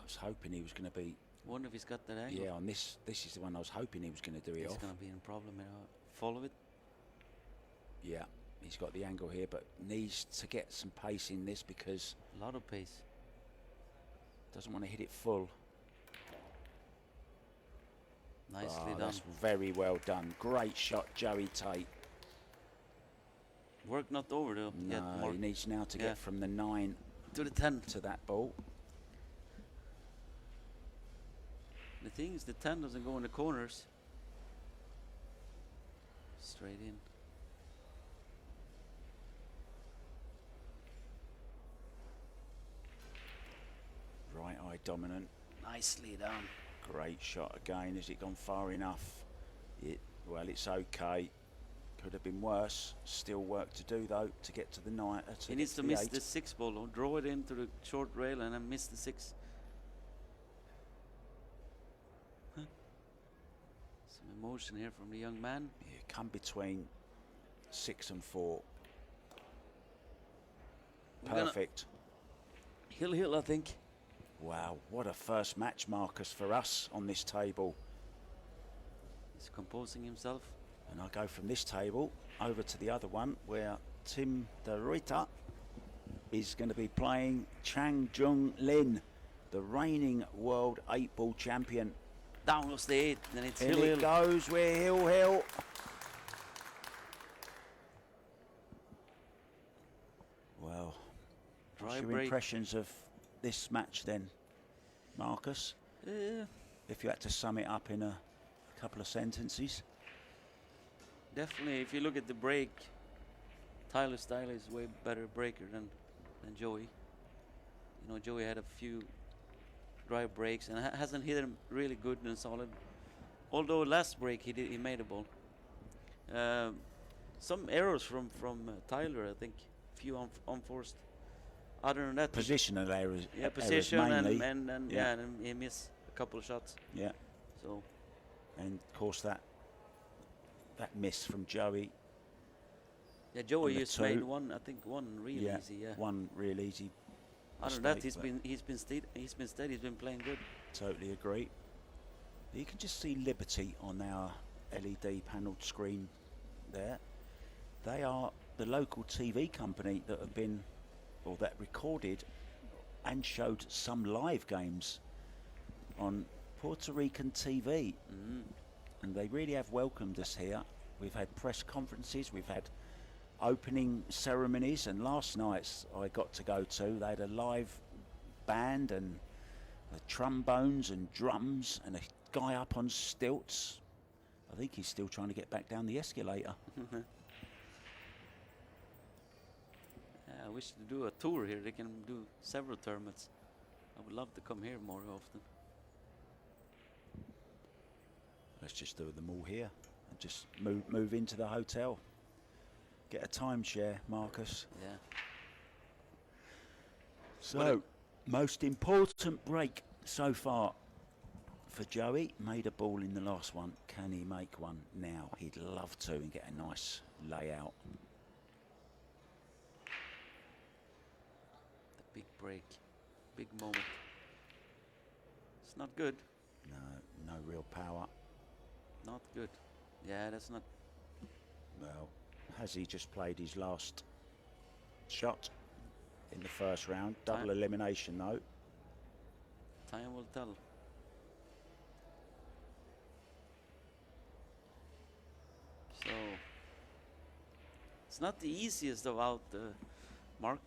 Speaker 1: was hoping he was going to be.
Speaker 2: Wonder if he's got that angle.
Speaker 1: Yeah, on this is the one I was hoping he was going to do it off.
Speaker 2: He's going to be in problem. Follow it.
Speaker 1: Yeah, he's got the angle here, but needs to get some pace in this because
Speaker 2: a lot of pace.
Speaker 1: Doesn't want to hit it full.
Speaker 2: Nicely done.
Speaker 1: That's very well done. Great shot, Joey Tate.
Speaker 2: Work not over though.
Speaker 1: No, he needs now to get from the 9
Speaker 2: to the 10
Speaker 1: to that ball.
Speaker 2: The thing is, the 10 doesn't go in the corners. Straight in.
Speaker 1: Right eye dominant.
Speaker 2: Nicely done.
Speaker 1: Great shot again. Has it gone far enough? Well, it's okay. Could have been worse. Still work to do though to get to the 9.
Speaker 2: He needs to miss the 6 ball or draw it into the short rail and then miss the 6. Huh. Some emotion here from the young man.
Speaker 1: Yeah, come between 6 and 4. Perfect.
Speaker 2: Hill, I think.
Speaker 1: Wow, what a first match, Marcus, for us on this table.
Speaker 2: He's composing himself.
Speaker 1: And I go from this table over to the other one where Tim De Ruyter is going to be playing Chang Jung Lin, the reigning world 8-ball champion.
Speaker 2: Down goes the 8, then it's
Speaker 1: Here
Speaker 2: Hill.
Speaker 1: it goes, we're Hill. Well, what's your impressions of this match then, Marcus? If you had to sum it up in a couple of sentences.
Speaker 2: Definitely, if you look at the break, Tyler Styer is way better breaker than Joey. You know, Joey had a few dry breaks and hasn't hit him really good and solid. Although last break he made a ball. Some errors from Tyler, I think. Few unforced. Other than that,
Speaker 1: Positional errors.
Speaker 2: yeah, position
Speaker 1: mainly.
Speaker 2: and yeah, and he missed a couple of shots.
Speaker 1: Yeah.
Speaker 2: So.
Speaker 1: And of course that miss from Joey.
Speaker 2: Yeah, Joey just
Speaker 1: 2.
Speaker 2: made one. I think one real easy. Yeah.
Speaker 1: One real easy.
Speaker 2: Other than that, he's been steady. He's been playing good.
Speaker 1: Totally agree. You can just see Liberty on our LED panelled screen there. They are the local TV company that have been, or that recorded and showed some live games on Puerto Rican TV. And they really have welcomed us here. We've had press conferences, we've had opening ceremonies, and last night's I got to go to, they had a live band and trombones and drums and a guy up on stilts. I think he's still trying to get back down the escalator.
Speaker 2: I wish to do a tour here. They can do several tournaments. I would love to come here more often.
Speaker 1: Let's just do them all here and just move into the hotel. Get a timeshare, Marcus.
Speaker 2: Yeah.
Speaker 1: So, most important break so far for Joey. Made a ball in the last one. Can he make one now? He'd love to and get a nice layout.
Speaker 2: The big break. Big moment. It's not good.
Speaker 1: No real power.
Speaker 2: Not good. Yeah, that's not.
Speaker 1: Well, has he just played his last shot in the first round? Double elimination though.
Speaker 2: Time will tell. So it's not the easiest of out, Mark.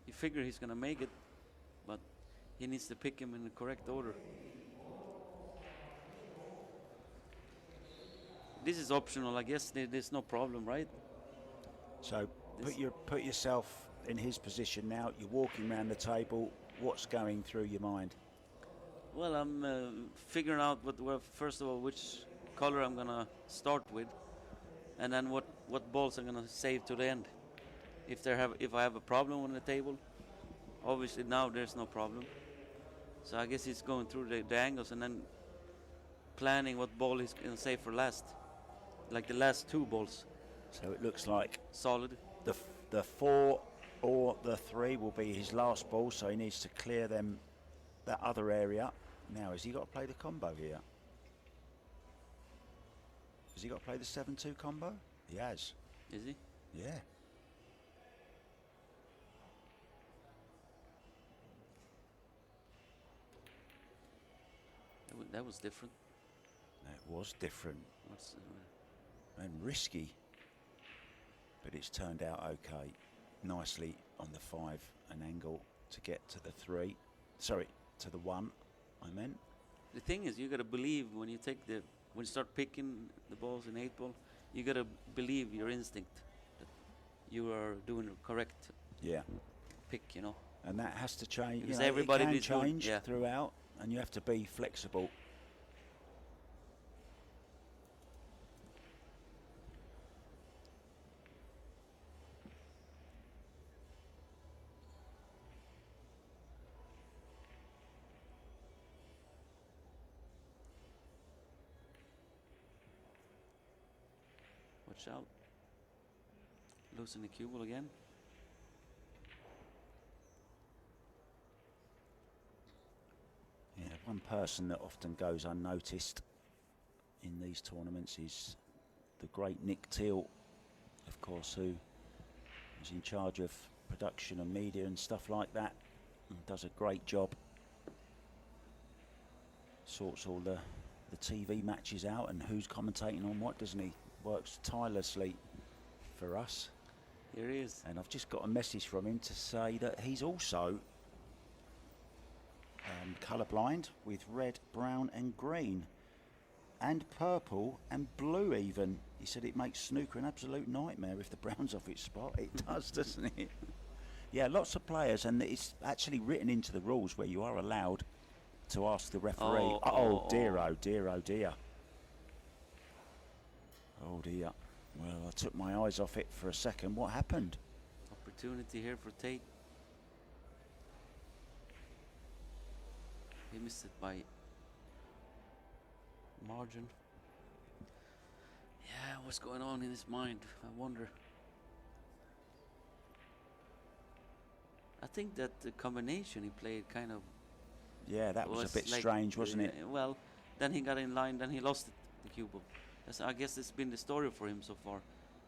Speaker 2: You figure he's gonna make it, but he needs to pick him in the correct order. This is optional, I guess. There's no problem, right?
Speaker 1: So put yourself in his position now. You're walking around the table. What's going through your mind?
Speaker 2: Well, I'm figuring out first of all which color I'm gonna start with, and then what balls I'm gonna save to the end. If I have a problem on the table, obviously now there's no problem. So I guess he's going through the angles and then planning what ball he's gonna save for last, like the last 2 balls.
Speaker 1: So it looks like
Speaker 2: Solid.
Speaker 1: the 4 or the 3 will be his last ball, so he needs to clear that other area. Now, has he got to play the combo here? Has he got to play the 7-2 combo? He has.
Speaker 2: Is he?
Speaker 1: Yeah.
Speaker 2: That was different.
Speaker 1: That was different and risky, but it's turned out okay. Nicely on the 5, an angle to get to the 3. Sorry, to the 1. I meant.
Speaker 2: The thing is, you gotta believe when you start picking the balls in 8-ball, you gotta believe your instinct that you are doing the correct pick, you know.
Speaker 1: And that has to change.
Speaker 2: Because
Speaker 1: you know,
Speaker 2: everybody
Speaker 1: it can change
Speaker 2: yeah.
Speaker 1: throughout, and you have to be flexible.
Speaker 2: Watch out. Losing the cue ball again.
Speaker 1: Yeah, one person that often goes unnoticed in these tournaments is the great Nick Teal, of course, who is in charge of production and media and stuff like that, and does a great job. Sorts all the TV matches out and who's commentating on what, doesn't he? Works tirelessly for us.
Speaker 2: Here he is.
Speaker 1: And I've just got a message from him to say that he's also colourblind with red, brown and green and purple and blue even. He said it makes snooker an absolute nightmare if the brown's off its spot. It does, doesn't it? Yeah, lots of players, and it's actually written into the rules where you are allowed to ask the referee. Oh dear, oh dear, oh dear. Oh dear. Well, I took my eyes off it for a second. What happened?
Speaker 2: Opportunity here for Tate. He missed it by margin. Yeah, what's going on in his mind? I wonder. I think that the combination he played kind of...
Speaker 1: Yeah, that was a bit
Speaker 2: like
Speaker 1: strange, wasn't it?
Speaker 2: Well, then he got in line, then he lost it, the cue ball. I guess it's been the story for him so far.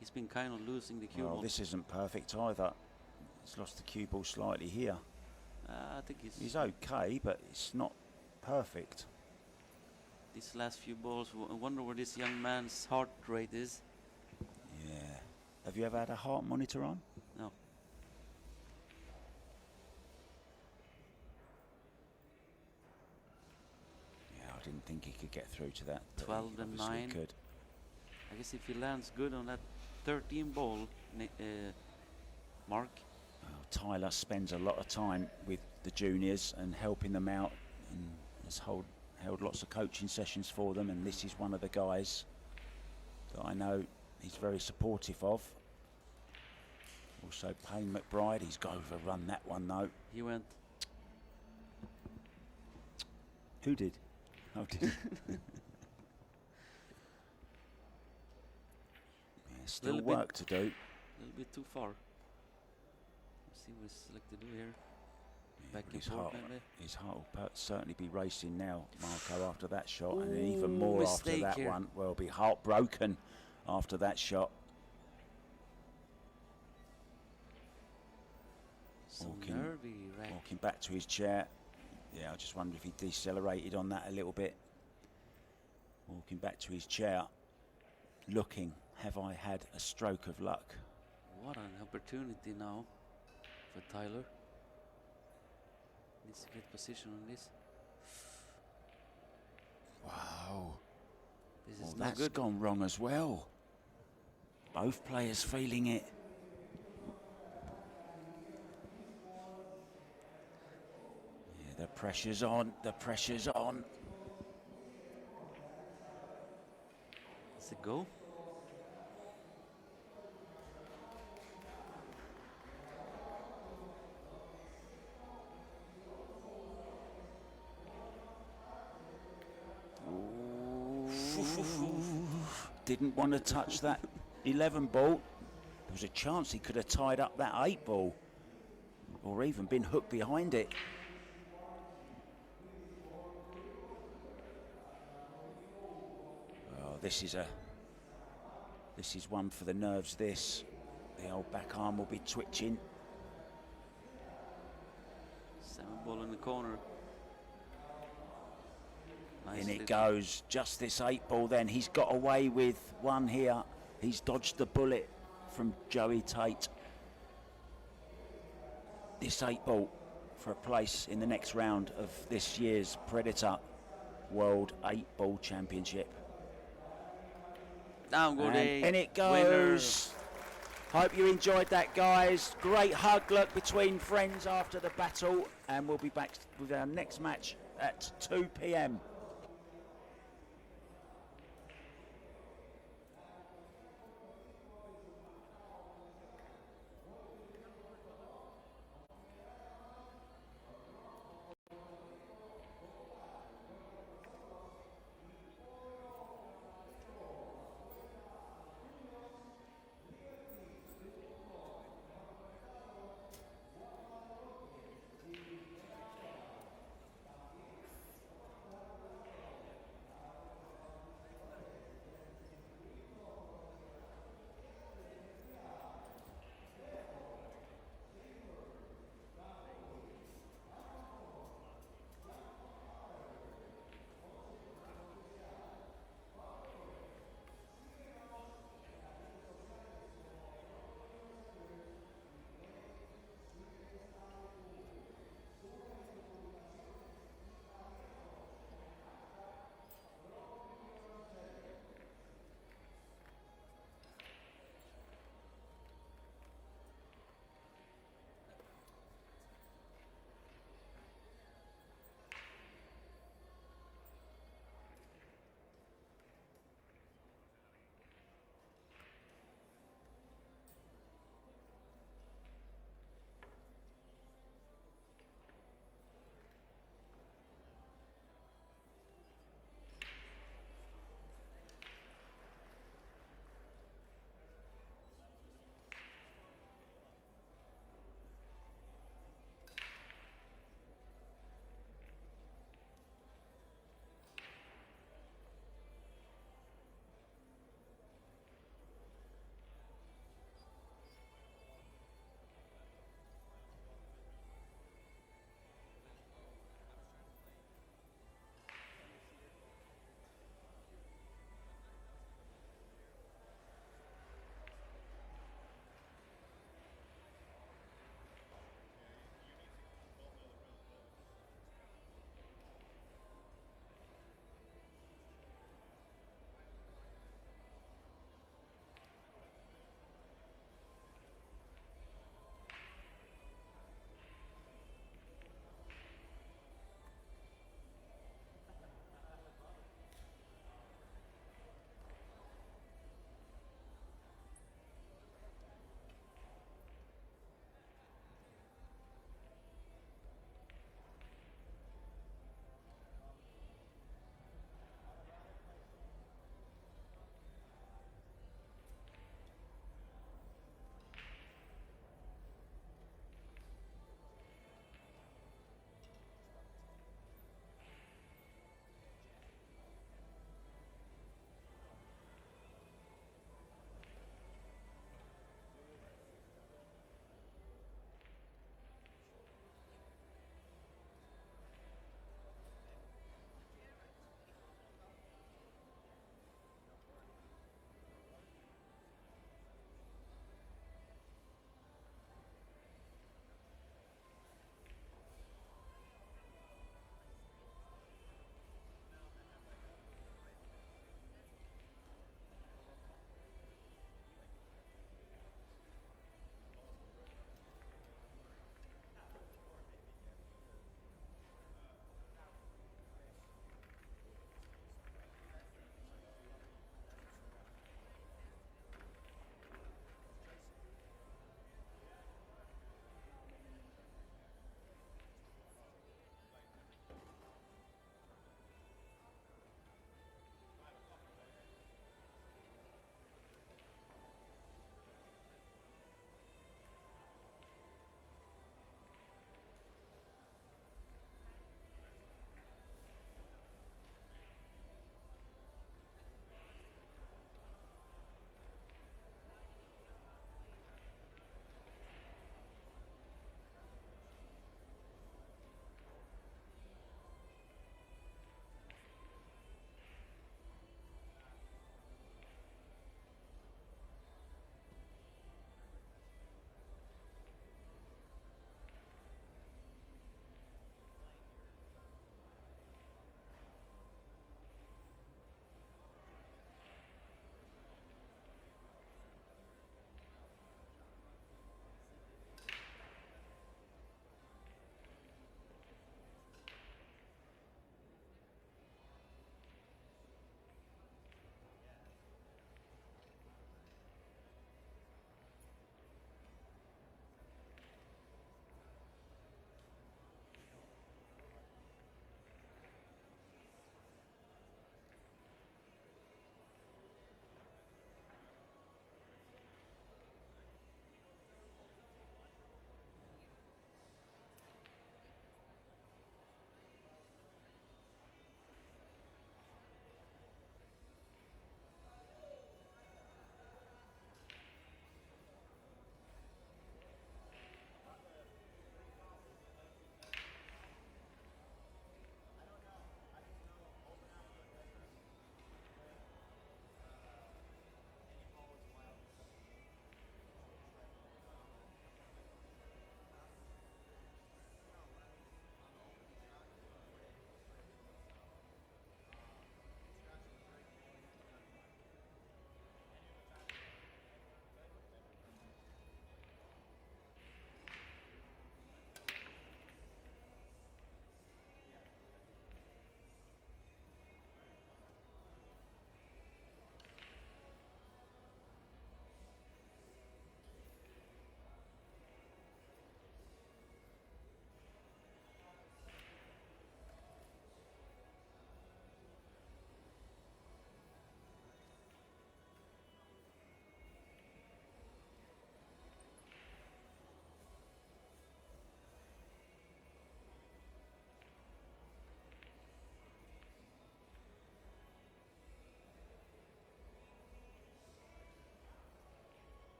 Speaker 2: He's been kind of losing the cue ball.
Speaker 1: Well, this isn't perfect either. He's lost the cue ball slightly here.
Speaker 2: I think
Speaker 1: he's okay, but it's not perfect.
Speaker 2: These last few balls, I wonder where this young man's heart rate is.
Speaker 1: Yeah. Have you ever had a heart monitor on?
Speaker 2: No.
Speaker 1: Yeah, I didn't think he could get through to that.
Speaker 2: 12 and 9.
Speaker 1: Could.
Speaker 2: I guess if he lands good on that 13 ball mark.
Speaker 1: Well, Tyler spends a lot of time with the juniors and helping them out, and has held lots of coaching sessions for them, and this is one of the guys that I know he's very supportive of. Also Payne McBride, he's got overrun that one though.
Speaker 2: He went.
Speaker 1: Who did? Oh, did yeah, still work to do.
Speaker 2: A little bit too far. Let's see what he's selected to do here.
Speaker 1: Yeah,
Speaker 2: Back and forth maybe.
Speaker 1: His heart will certainly be racing now, Marco, after that shot. And even more after that
Speaker 2: here.
Speaker 1: one. Well, be heartbroken after that shot.
Speaker 2: So nervy, right?
Speaker 1: Walking back to his chair. Yeah, I just wonder if he decelerated on that a little bit. Walking back to his chair, looking, have I had a stroke of luck?
Speaker 2: What an opportunity now for Tyler. Needs to get position on this.
Speaker 1: Wow.
Speaker 2: This is
Speaker 1: that's
Speaker 2: good.
Speaker 1: Gone wrong as well. Both players feeling it. Yeah, the pressure's on, the pressure's on.
Speaker 2: Does it go?
Speaker 1: Didn't want to touch that 11 ball. There was a chance he could have tied up that 8 ball or even been hooked behind it. Oh, this is one for the nerves, this. The old back arm will be twitching.
Speaker 2: 7 ball in the corner.
Speaker 1: In it goes, just this 8 ball then. He's got away with one here. He's dodged the bullet from Joey Tate. This 8 ball for a place in the next round of this year's Predator World 8 Ball Championship.
Speaker 2: Down go day.
Speaker 1: And it goes. Winner. Hope you enjoyed that, guys. Great hug look between friends after the battle, and we'll be back with our next match at 2 p.m.